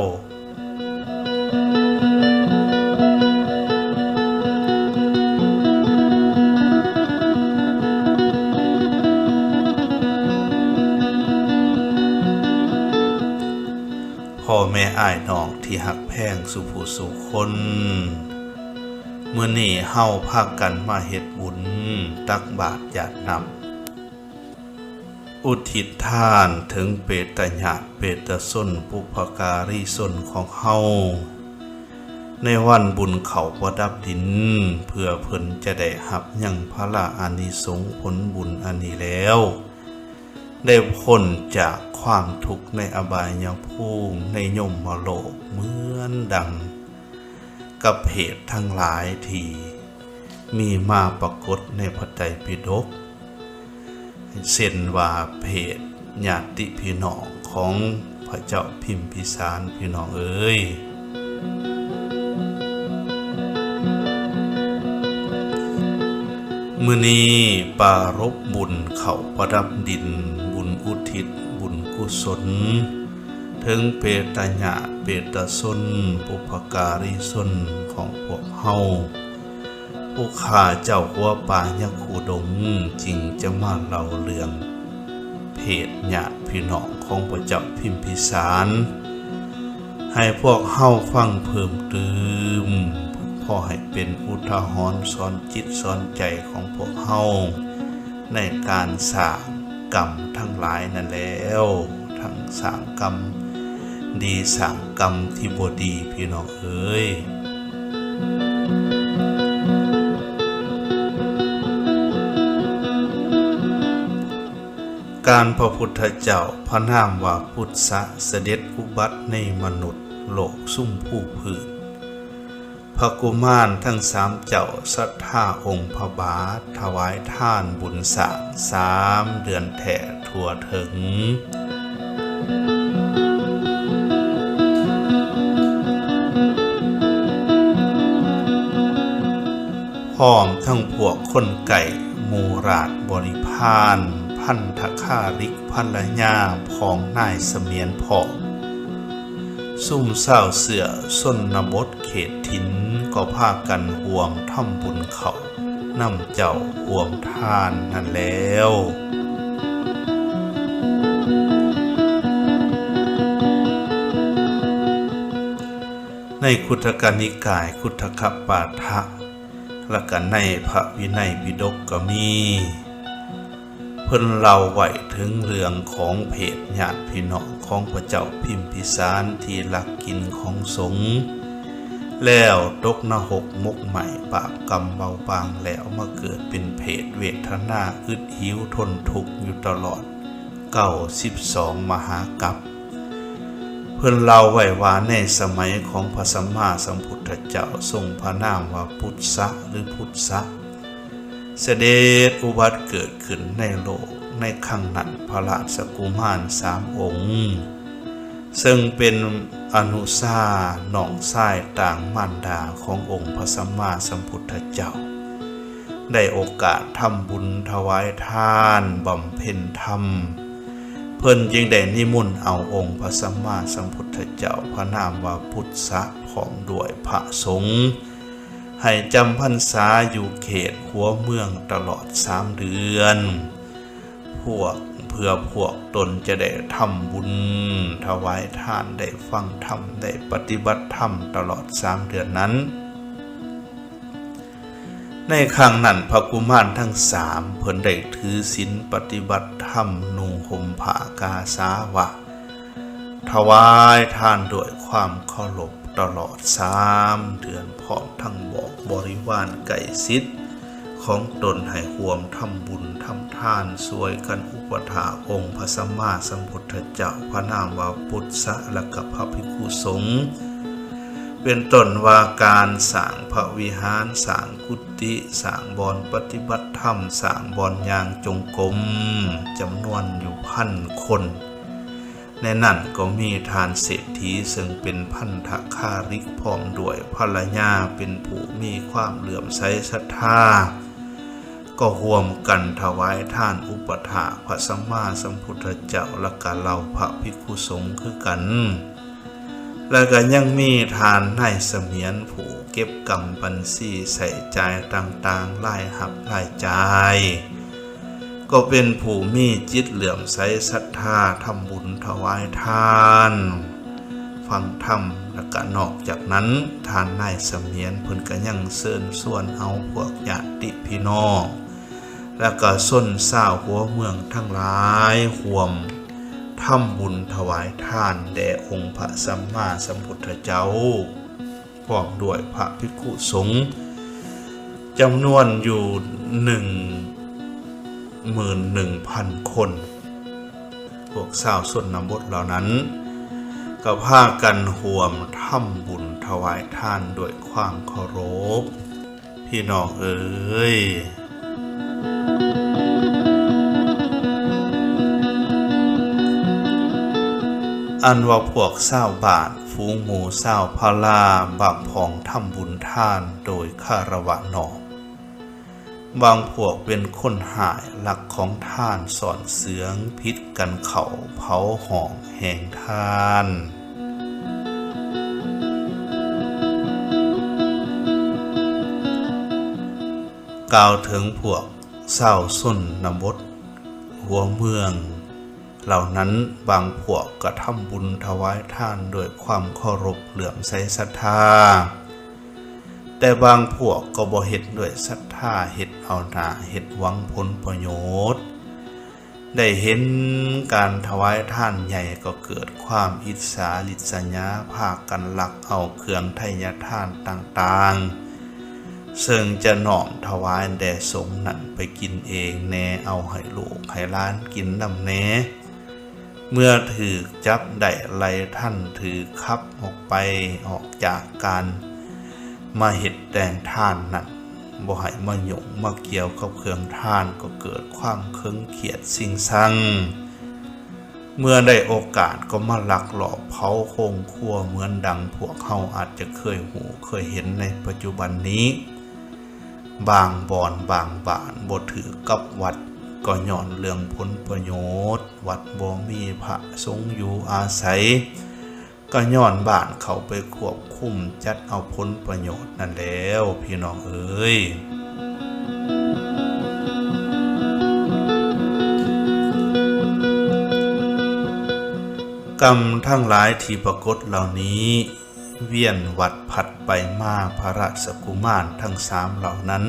[SPEAKER 1] พ่อแม่อ้ายน้องที่หักแพงสุผู้สุคนเมื่อนี้เฮาพากันมาเฮ็ดบุญตักบาตรญาตินำอุทิศทานถึงเปตญาติเปตชนปุพการีชนของเฮา ในวันบุญเขาประดับดินเพื่อเพิ่นจะได้รับยังพระอานิสงส์ผลบุญอันนี้แล้วได้พ้นจากความทุกข์ในอบายภูมิในยมโลกเหมือนดังกับเหตุทั้งหลายที่มีมาปรากฏในพระไตรปิฎกเช่นว่าเพศญาติพี่น้องของพระเจ้าพิมพิสารพี่น้องเอ้ยมื้อนี้ปรารภบุญเขาประดับดินบุญอุทิศบุญกุศลถึงเปตญาติเปตชนปุพการีชนของพวกเฮาผู้ข้าเจ้าหัวป่ายักษ์คูดงจริงจะมาเล่าเรื่องเพศญาติพี่น้องของพระเจ้าพิมพิสารให้พวกเฮาฟังเพิ่มเติมพอให้เป็นอุทาหรณ์สอนจิตสอนใจของพวกเฮาในการสร้างกรรมทั้งหลายนั่นแล้วทั้งสร้างกรรมดีสร้างกรรมที่บ่ดีพี่น้องเอ้ยการพระพุทธเจ้าพระนามว่าพุทธะเสด็จอุบัติในมนุษย์โลกซุ่มผู้ผืนพระกุมารทั้งสามเจ้าศรัทธาองค์พระบาทถวายทานบุญสร้าง3 เดือนแถ่ทั่วถึงพร้อมทั้งพวกคนไก่มูราชบริพารพันธคาริกภรยาของนายเสมียนพองซุ่มเศร้าเสือส้นนบทเขตทินก็พากันห่วมทำบุญเขานำเจ้าห่วมทานนั่นแล้วในคุถกนิกายคุถกปาฐะและกันในพระวินัยปิฎกก็มีเพิ่นเล่าไว้ถึงเรื่องของเพศญาติพี่น้องของพระเจ้าพิมพิสารที่ลักกินของสงฆ์แล้วตกนรกมกใหม่บาปกรรมเบาบางแล้วมาเกิดเป็นเพศเวทนาอึดหิวทนทุกข์อยู่ตลอด92 มหากัปเพิ่นเล่าไว้ว่าในสมัยของพระสัมมาสัมพุทธเจ้าทรงพระนามว่าพุทธะหรือพุทธะเสด็จอุบัติเกิดขึ้นในโลกในครั้งนั้นพระราชกุมาร3 องค์ซึ่งเป็นอนุชาน้องชายต่างมารดาขององค์พระสัมมาสัมพุทธเจ้าได้โอกาสทำบุญถวายทานบำเพ็ญธรรมเพิ่นจึงได้นิมนต์เอาองค์พระสัมมาสัมพุทธเจ้าพระนามว่าพุทธะพร้อมด้วยพระสงฆ์ให้จำพรรษาอยู่เขตหัวเมืองตลอด3 เดือนเพื่อพวกตนจะได้ทำบุญถวายทานได้ฟังธรรมได้ปฏิบัติธรรมตลอด3 เดือนนั้นในครั้งนั้นพระกุมารทั้ง3เพิ่นได้ถือศีลปฏิบัติธรรมนุ่งห่มผ้ากาสาวะถวายทานด้วยความเคารพตลอด3 เดือนพร้อมทั้งบอกบริวารไก่ชิดของตนให้ร่วมทำบุญทำทานช่วยกันอุปถากองค์พระสัมมาสัมพุทธเจ้าพระนามว่าพุทธะและกับพระภิกขุสงฆ์เป็นต้นว่าการสร้างพระวิหารสร้างกุฏิสร้างบ่อนปฏิบัติธรรมสร้างบ่อนยางจงกรมจำนวนอยู่1,000 คนในนั้นก็มีทานเศรษฐีซึ่งเป็นพันธคาริกพร้อมด้วยภรรยาเป็นผู้มีความเหลื่อมใสศรัทธาก็ร่วมกันถวายทานอุปถากพระสัมมาสัมพุทธเจ้าและก็เหล่าพระภิกขุสงฆ์คือกันและก็ยังมีทานนายเสมียนผู้เก็บกำบัญชีใส่ใจายต่างๆรายรับรายจ่ายก็เป็นผู้มีจิตเหลื่อมใสศรัทธาทำบุญถวายทานฟังธรรมและก็นอกจากนั้นทานนายเสมียนเพิ่นก็ยังเชิญชวนเอาพวกญาติพี่น้องและก็ส้นเศร้าหัวเมืองทั้งหลายร่วมทำบุญถวายทานแด่องค์พระสัมมาสัมพุทธเจ้า พร้อมด้วยพระภิกขุสงฆ์จำนวนอยู่11,000 คนพวกชาวชนบทเหล่านั้นก็พากันห่วมทำบุญถวายทานด้วยความเคารพพี่น้องเอ๋ยอันว่าพวกชาวบ้านฝูงหมู่ชาวพาลาบางพองทำบุญทานโดยคารวะนอบบางพวกเป็นคนหายหลักของท่านสอนเสืองพิษกันเขาเผาห่องแห่งท่านกล่าวถึงพวกชาวชนบทหัวเมืองเหล่านั้นบางพวกก็ทำบุญถวายทานโดยความเคารพเหลื่อมใสศรัทธาแต่บางพวกก็บ่เฮ็ดด้วยศรัทธาเฮ็ดเอาหน้าเฮ็ดหวังผลประโยชน์ได้เห็นการถวายทานใหญ่ก็เกิดความอิจฉาริษยาพากันลักเอาเครื่องไทยทานต่างๆซึ่งจะน้อมถวายแด่สงฆ์นั้นไปกินเองแน่เอาให้ลูกให้หลานกินนำแน่เมื่อถือจับได้ไล่ท่านถือคับออกจากการมาเฮ็ดแต่งทานนั้นบ่ให้มาหยุ่งมาเกี่ยวกับเครื่องทานก็เกิดความเคิงเขียดสิ่งสั่งเมื่อได้โอกาสก็มาลักหลอบเผาโคงครัวเหมือนดังพวกเฮาอาจจะเคยเห็นในปัจจุบันนี้บางบ่อนบางบ้านบ่ถือกับวัดก็ย้อนเรื่องผลประโยชน์วัดบ่มีพระสงฆ์อยู่อาศัยก็ย้อนบ้านเขาไปควบคุมจัดเอาผลประโยชน์นั่นแล้วพี่น้องเอ๋ยกรรมทั้งหลายที่ปรากฏเหล่านี้เวียนวัดผัดไปมาพระราชกุมารทั้ง3เหล่านั้น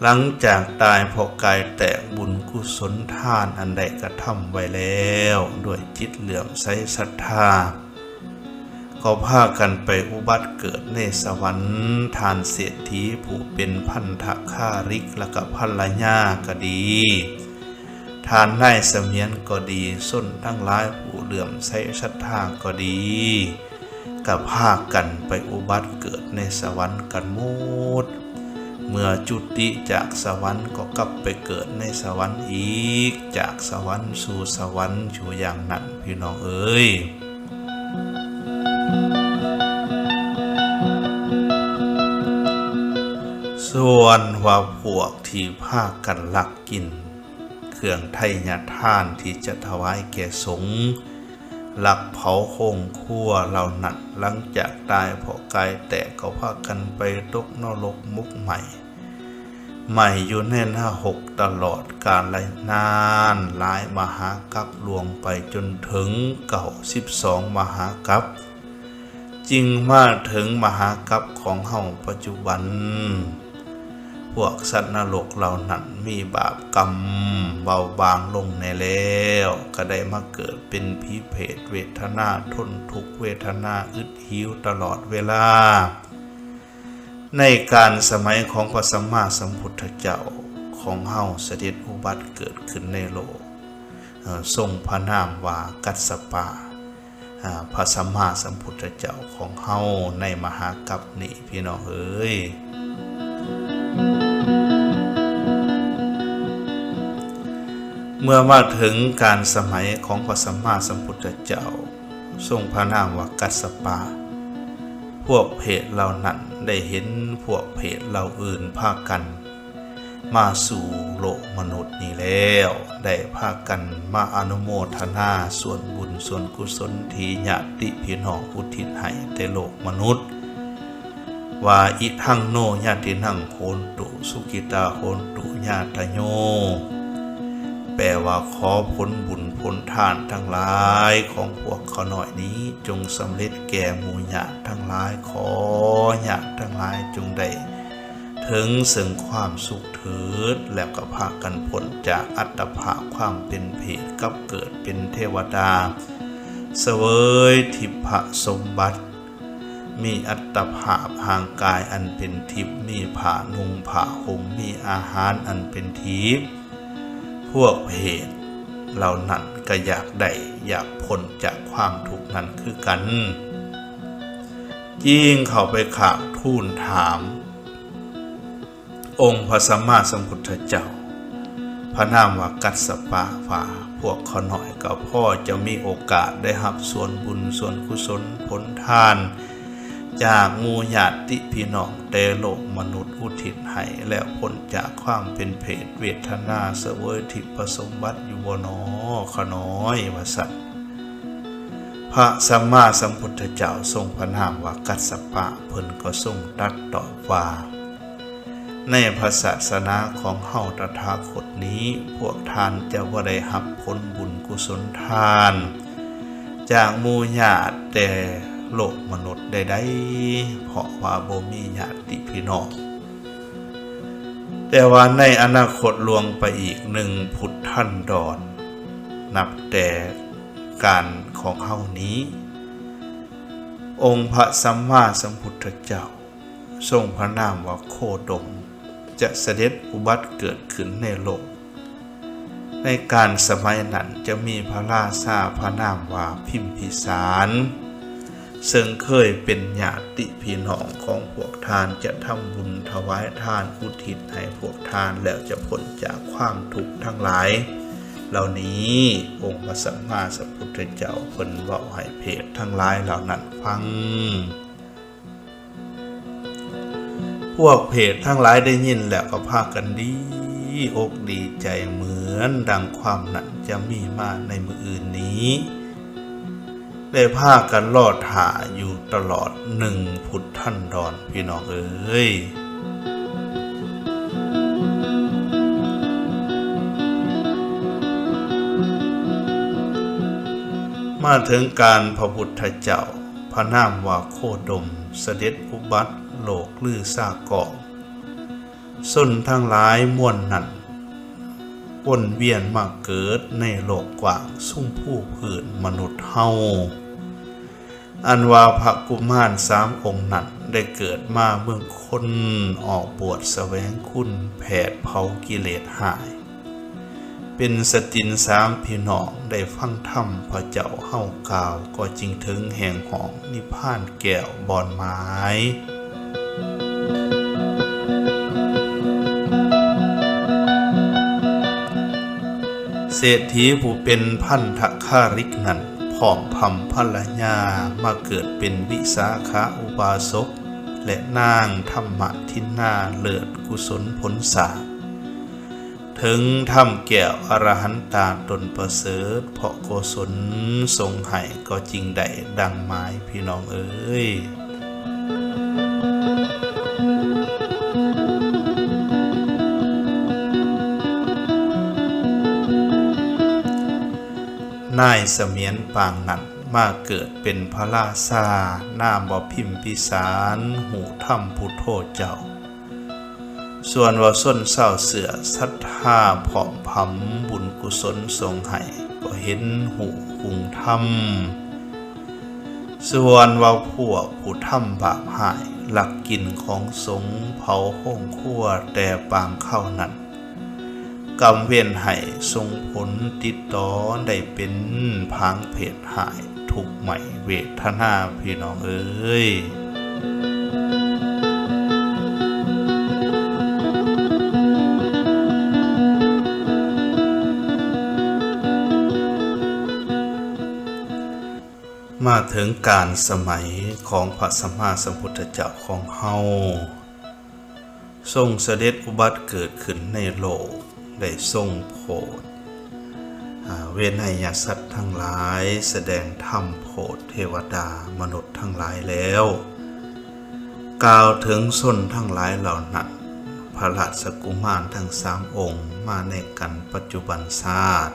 [SPEAKER 1] หลังจากตายเพราะกายแตกบุญกุศลทานอันใดกระทำไว้แล้วด้วยจิตเหลื่อมใสศรัทธาก็พากันไปอุบัติเกิดในสวรรค์ทานเศรษฐีผู้เป็นพันธคาริกและก็ภรรยาก็ดีทานนายเสมียนก็ดีส้นทั้งหลายผู้เหลื่อมใสศรัทธาก็ดีก็พากันไปอุบัติเกิดในสวรรค์กันหมดเมื่อจุติจากสวรรค์ก็กลับไปเกิดในสวรรค์อีกจากสวรรค์สู่สวรรค์อยู่อย่างนั้นพี่น้องเอ๋ยส่วนว่าพวกที่พากันลักกินเครื่องไทยทานที่จะถวายแก่สงฆ์ลักเผาโคงครัวเหล่านั้นหลังจากตายเพราะกายแตกก็พากันไปตกนรกมุกใหม่อยู่ในหน้า6ตลอดกาลนานหลายมหากัปล่วงไปจนถึง92มหากัปจึงมาถึงมหากัปของเฮาปัจจุบันพวกสัตว์นรกเหล่านั้นมีบาปกรรมเบาบางลงในแล้วก็ได้มาเกิดเป็นผีเปรตเวทนาทนทุกข์เวทนาอึดหิวตลอดเวลาในการสมัยของพระสัมมาสัมพุทธเจ้าของเฮาเสด็จอุบัติเกิดขึ้นในโลกทรงพระนามว่ากัสสปะพระสัมมาสัมพุทธเจ้าของเฮาในมหากัปนี้พี่น้องเอ๋ยเมื่อมาถึงการสมัยของพระสัมมาสัมพุทธเจ้าทรงพระนามว่ากัสสปะพวกเพศเหล่านั้นได้เห็นพวกเพศเหล่าอื่นพากันมาสู่โลกมนุษย์นี้แล้วได้พากันมาอนุโมทนาส่วนบุญส่วนกุศลที่ญาติพี่น้องอุทิศให้ในโลกมนุษย์ว่าอิทังโนญาตินังโหนตุสุกิตาโหนตุญาตโยแปลว่าขอผลบุญผลทานทั้งหลายของพวกเขาหน่อยนี้จงสำเร็จแก่หมู่ญาติทั้งหลายขอญาติทั้งหลายจงได้ถึงซึ่งความสุขเถิดแล้วก็พากันพ้นจากอัตภาพความเป็นเพศกับเกิดเป็นเทวดาเสวยทิพสมบัติ มีอัตภาพห่างกายอันเป็นทิพย์มีผ้านุ่งผ้าห่มมีอาหารอันเป็นทิพย์พวกเพศเหล่านั้นก็อยากได้อยากพ้นจากความทุกข์นั้นคือกันยิ่งเข้าไปกราบทูลถามองค์พระสัมมาสัมพุทธเจ้าพระนามว่ากัสสปะว่าพวกเขาหน่อยก็พ่อจะมีโอกาสได้รับส่วนบุญส่วนกุศลผลทานจากหมู่ญาติพี่น้องแต่โลกมนุษย์อุทิศให้แล้วพ้นจากความเป็นเพศเวทนาเสวยทิพสมบัติอยู่บ่น้อขน้อยว่าสัตว์พระสัมมาสัมพุทธเจ้าทรงพระนามว่ากัสสปะเพิ่นก็ทรงตรัสตอบว่าในพระศาสนาของเฮาตถาคตนี้พวกท่านจะบ่ได้รับผลบุญกุศลทานจากหมู่ญาติแต่โลกมนุษย์ใดๆเพราะว่าบ่มีญาติพี่น้องแต่ว่าในอนาคตล่วงไปอีก1 พุทธันดรนับแต่การของเฮานี้องค์พระสัมมาสัมพุทธเจ้าทรงพระนามว่าโคดมจะเสด็จอุบัติเกิดขึ้นในโลกในการสมัยนั้นจะมีพระราชาพระนามว่าพิมพิสารซึ่งเคยเป็นญาติพี่น้องของพวกทานจะทำบุญถวายทานอุทิศให้พวกทานแล้วจะพ้นจากความทุกข์ทั้งหลายเหล่านี้องค์พระสัมมาสัมพุทธเจ้าเพิ่นเว้าให้เพศทั้งหลายเหล่านั้นฟังพวกเพศทั้งหลายได้ยินแล้วก็พากันดีอกดีใจเหมือนดังความนั้นจะมีมาในมื้ออื่นนี้ได้พากันรอท่าอยู่ตลอด1 พุทธันดรพี่น้องเอ้ยมาถึงการพระพุทธเจ้าพระนามว่าโคดมเสด็จอุบัติโลกลือซากองส้นทั้งหลายม่วนนั้นวนเวียนมาเกิดในโลกกว้างสุ่มผู้ผืนมนุษย์เฮาอันว่าพระกุมาร3 องค์นั้นได้เกิดมาเมืองคนออกบวชแสวงคุณแผดเผากิเลสหายเป็นสติน3 พี่น้องได้ฟังธรรมพระเจ้าเฮากล่าวก็จึงถึงแห่งหองนิพพานแก้วบอนไม้เศรษฐีผู้เป็นพันธคาริกนั้นพร้อมพำภรรยามาเกิดเป็นวิสาขาอุบาสกและนางธรรมทินาเลิศกุศลผลสาถึงทำแก้วอรหันตาตนประเสริฐเพราะโกศลทรงให้ก็จริงได้ดังหมายพี่น้องเอ้ยนายเสมียนปางนั้นมาเกิดเป็นพระราชานามว่าพิมพิสารหูธรรมพุทโธเจ้าส่วนว่าส้นเศร้าเสือศรัทธาผอมพำบุญกุศลทรงให้ก็เห็นหูคุงธรรมส่วนว่าพวกผู้ทำบาปหายหลักกินของสงฆ์เผาห้องครัวแต่ปางเข้านั้นกรรมเวียนให้ทรงผลติดต่อได้เป็นพางเพศหายทุกข์ใหม่เวทนาพี่น้องเอ้ยมาถึงการสมัยของพระสัมมาสัมพุทธเจ้าของเฮาทรงเสด็จอุบัติเกิดขึ้นในโลกได้ทรงโปรดเวนยสัตว์ทั้งหลายแสดงธรรมโปรดเทวดามนุษย์ทั้งหลายแล้วกล่าวถึงชนทั้งหลายเหล่านั้นพระราชกุมารทั้ง3 องค์มาในกันปัจจุบันชาติ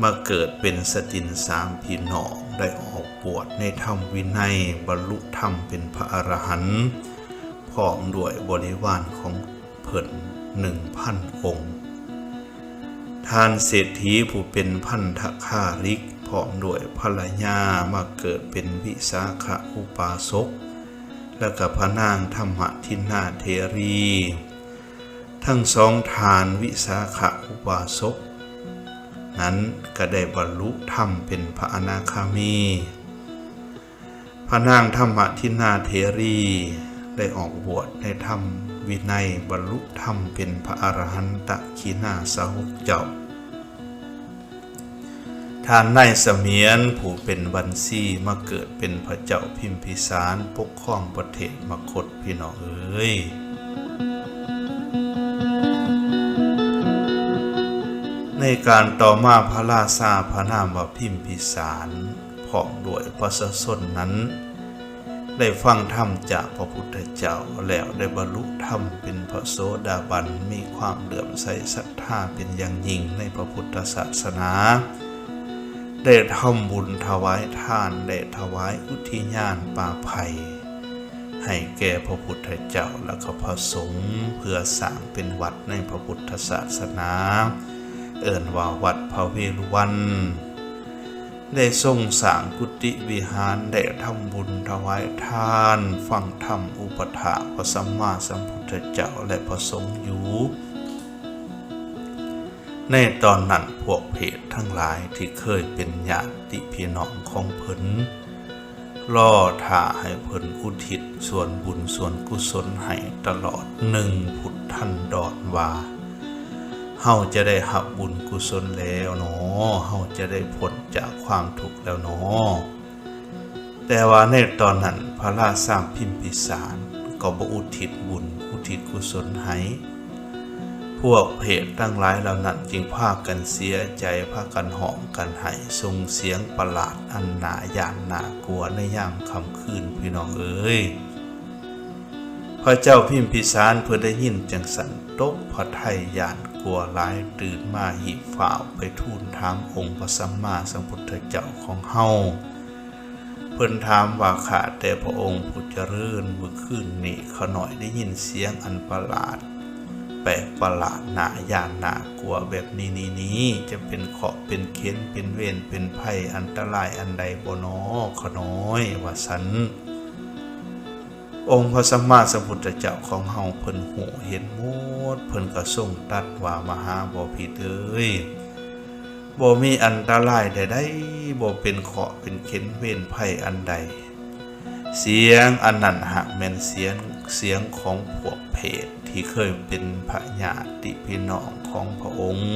[SPEAKER 1] มาเกิดเป็นสติน3 พี่น้องได้ออกบวชในธรรมวินัยบรรลุธรรมเป็นพระอรหันต์พร้อมด้วยบริวารของเพิ่น 1,000 องค์ท่านเศรษฐีผู้เป็นพันธคาริกพร้อมด้วยภรรยามาเกิดเป็นวิสาขาอุบาสก แล้วก็พระนางธรรมทินนาเถรีทั้งสองทานวิสาขอุบาสกนั้นก็ได้บรรลุธรรมเป็นพระอนาคามีพระนางธรรมทินนาเถรีได้ออกบวชในธรรมวินัยบรรลุธรรมเป็นพระอรหันตขีณาสาวกเจ้าทานนายเสมียนผู้เป็นบัณฑิตมาเกิดเป็นพระเจ้าพิมพิสารปกครองประเทศมคธพี่น้องเอ๋ยในการต่อมาพระราชาพระนามว่าพิมพิสารพร้อมด้วยพระสสนนั้นได้ฟังธรรมจากพระพุทธเจ้าแล้วได้บรรลุธรรมเป็นพระโสดาบันมีความเลื่อมใสศรัทธาเป็นอย่างยิ่งในพระพุทธศาสนาได้ทำบุญถวายทานได้ถวายอุทิญาณป่าไผ่ให้แก่พระพุทธเจ้าและก็พระสงฆ์เพื่อสร้างเป็นวัดในพระพุทธศาสนาเอิ้นว่าวัดพระเวฬุวันได้ทรงสร้างกุฏิวิหารได้ทำบุญถวายทานฟังธรรมอุปถากพระสัมมาสัมพุทธเจ้าและพระสงฆ์อยู่ในตอนนั้นพวกเพศทั้งหลายที่เคยเป็นญาติพี่น้องของเพิ่นล่อท่าให้เพิ่นอุทิศส่วนบุญส่วนกุศลให้ตลอด1 พุทธันดรว่าเฮาจะได้รับบุญกุศลแล้วเนาะเฮาจะได้พ้นจากความทุกข์แล้วเนาะแต่ว่าในตอนนั้นพระราชาพิมพิสารก็บ่อุทิศบุญอุทิศกุศลให้พวกเพศทั้งหลายเหล่านั้นจึงพากันเสียใจพากันหอมกันไห้ส่งเสียงประหลาดอันน่าย่านน่ากลัวในยามค่ำคืนพี่น้องเอ๋ยพระเจ้าพิมพิสารเพิ่นได้ยินจังสันตกพระทัยย่านกลัวหลายตื่นมาหิบฝ่าวไปทูลถามองค์พระสัมมาสัมพุทธเจ้าของเฮาเพิ่นถามว่าข้าแต่พระองค์ผู้เจริญเมื่อคืนนี้ข้าน้อยได้ยินเสียงอันประหลาดแปลกประหลาดน่าย่านน่ากลัวแบบนี้จะเป็นเคราะห์เป็นเข็ญเป็นเวรเป็นภัยอันตรายอันใดบ่น้อข้าน้อยว่าซั่นองค์พระสัมมาสัมพุทธเจ้าของเฮาเพิ่นหูเห็นหมดเพิ่นก็ทรงตรัสว่ามหาบพิตรเอ้ยบ่มีอันตรายใดๆบ่เป็นเคราะห์เป็นเข็ญเวรภัยอันใดเสียงอันนั้นหากแม่นเสียงของพวกเพศที่เคยเป็นพระญาติพี่น้องของพระองค์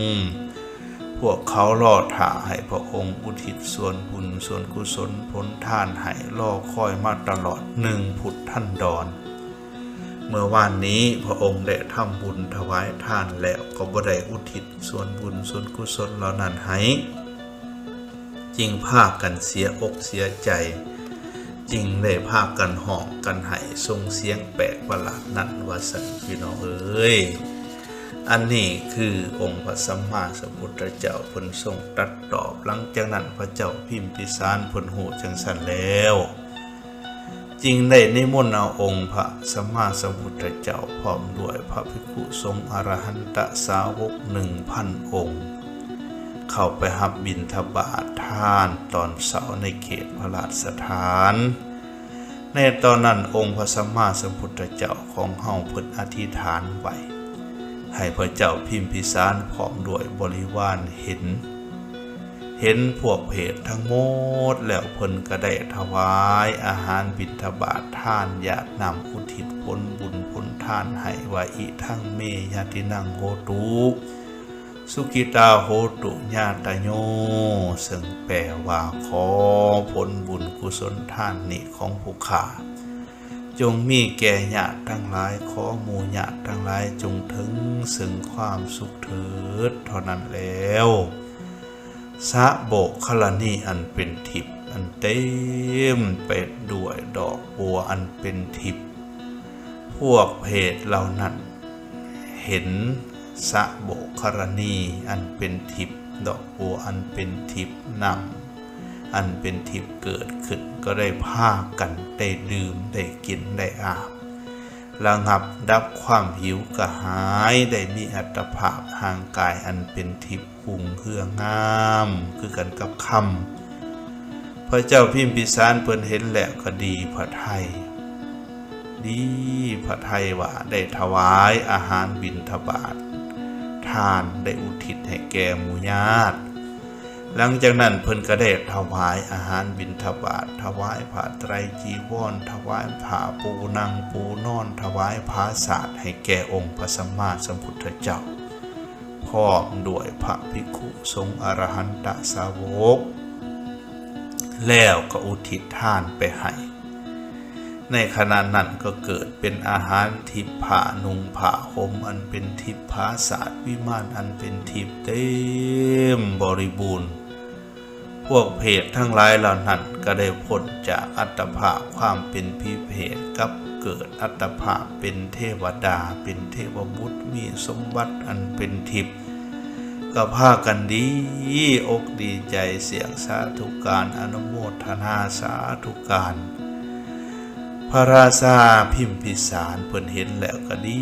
[SPEAKER 1] พวกเขารอท่าให้พระองค์อุทิศส่วนบุญส่วนกุศลผลทานให้รอคอยมาตลอด1 พุทธันดรเมื่อวานนี้พระองค์ได้ทำบุญถวายทานแล้วก็บ่ได้อุทิศส่วนบุญส่วนกุศลเหล่านั้นให้จึงพากันเสียอกเสียใจจึงได้พากันห้องกันไห้ส่งเสียงแปลกประหลาดนั้นว่าสั่นพี่น้องเอ้ยอันนี้คือองค์พระสัมมาสัมพุทธเจ้าเพิ่นทรงตรัสตอบหลังจากนั้นพระเจ้าพิมพิสารเพิ่นฮู้จังซั่นแล้วจึงได้นิมนต์เอาองค์พระสัมมาสัมพุทธเจ้าพร้อมด้วยพระภิกขุสงฆ์อรหันตสาวก 1,000 องค์เข้าไปรับบิณฑบาตทานตอนเช้าในเขตพระราชฐานในตอนนั้นองค์พระสัมมาสัมพุทธเจ้าของเฮาเพิ่นอธิษฐานไว้ให้พระเจ้าพิมพิสารพร้อมด้วยบริวารเห็นพวกเพศทั้งหมดแล้วเพิ่นก็ได้ถวายอาหารบิณฑบาตทานญาตินำอุทิศผลบุญผลทานให้ว่าอิทังเมยาตินังโหตุสุกิตาโหตุญาตโยซึ่งแปลว่าขอผลบุญกุศลทานนี้ของผู้ข้าจงมีแก่ญาติทั้งหลายขอหมู่ญาติทั้งหลายจงถึงซึ่งความสุขเถิดเท่านั้นแล้วสะโบกขลนีอันเป็นทิพย์อันเต็มไปด้วยดอกบัวอันเป็นทิพย์พวกเพศเหล่านั้นเห็นสะโบกขลนีอันเป็นทิพย์ดอกบัวอันเป็นทิพย์นำอันเป็นทิพย์เกิดขึ้นก็ได้พากันได้ดื่มได้กินได้อาบระงับดับความหิวกระหายได้มีอัตภาพห่างกายอันเป็นทิพย์พุ่งเฮืองงามคือกันกับคำพระเจ้าพิมพิสารเพิ่นเห็นแล้วก็ดีพระทัย ดีพระไทยว่าได้ถวายอาหารบิณฑบาตทานได้อุทิศให้แก่หมู่ญาติหลังจากนั้นเพิ่นก็ได้ถวายอาหารบิณฑบาตถวายผ้าไตรจีวรถวายผ้าปูนั่งปูนอนถวายผ้าสาดให้แก่องค์พระสัมมาสัมพุทธเจ้าพร้อมด้วยพระภิกขุสงฆ์อรหันตสาวกแล้วก็อุทิศทานไปให้ในขณะนั้นก็เกิดเป็นอาหารทิพย์ผ้านุ่งผ้าห่มอันเป็นทิพย์ผ้าสาดวิมานอันเป็นทิพย์เต็มบริบูรณ์พวกเพศทั้งหลายเหล่านั้นก็ได้พ้นจากอัตภาพความเป็นพิเพศกับเกิดอัตภาพเป็นเทวดาเป็นเทวบุตรมีสมบัติอันเป็นทิพย์ก็พากันดีอกดีใจเสียงสาธุการอนุโมทนาสาธุการพระราชาพิมพิสารเพิ่นเห็นแล้วก็ดี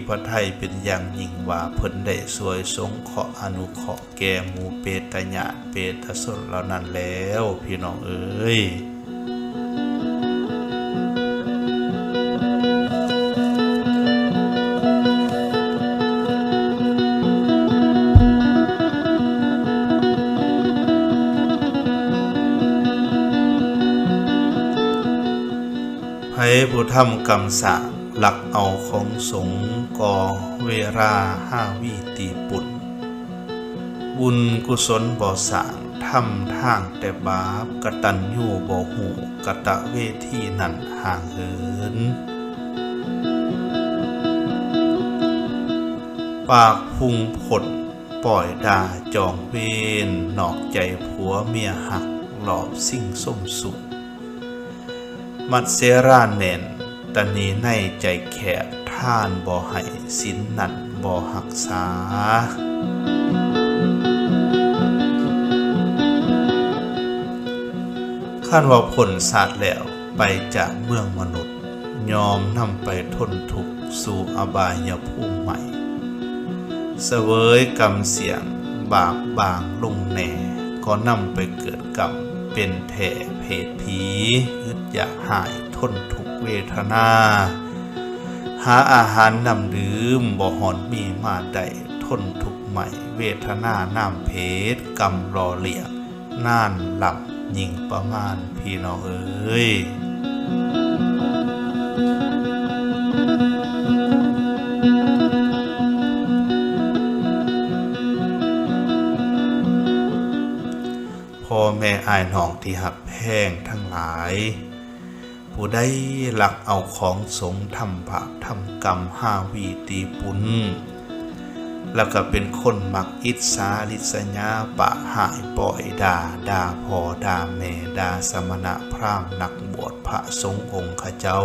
[SPEAKER 1] พระทัยเป็นอย่างยิ่งว่าเพิ่นได้สวยสงเคราะห์อนุเคราะห์แก่หมู่เปตญาติเปตชนเหล่านั้นแล้วพี่น้องเอ๋ยไผผู้ทำกรรมสร้างหลักเอาของสงฆ์ก่อเวราห้าวีตีปุนบุญกุศลบ่สร้างทำทางแต่บาปกตัญญูบ่หูกตเวทีนั่นห่างเหินปากพุงผลปล่อยด่าจองเวนนอกใจผัวเมียหักหลอบสิ่งส้มสุขมัดเสราแน่นตะนีในใจแคบท่านบ่ให้สินนั่นบ่หักษาขั้นว่าผลศาสตร์แล้วไปจากเมืองมนุษย์ยอมนำไปทนทุกข์สู่อบายภูมิใหม่เสวยกรรมเสียงบาปบางลงแหน่ก็นำไปเกิดกรรมเป็นแท่เพศผีอึดอยากหายทนทุกเวทนาหาอาหารนำดื่มบ่หอนมีมาได้ทนทุกใหม่เวทนาน้ำเพศกรรมรอเลียกน่านหลับยิงประมาณพี่น้องเอ้ยพ่อแม่อ้ายน้องที่หักแพงทั้งหลายผู้ใดหลักเอาของสงฆ์ทำบาปทำกรรมห้าวีตีปุนแล้วก็เป็นคนมักอิจฉาริษยาปะหายปล่อยด่าพ่อด่าแม่ด่าสมณะพราหมณ์นักบวชพระสงฆ์องค์ข้าเจ้า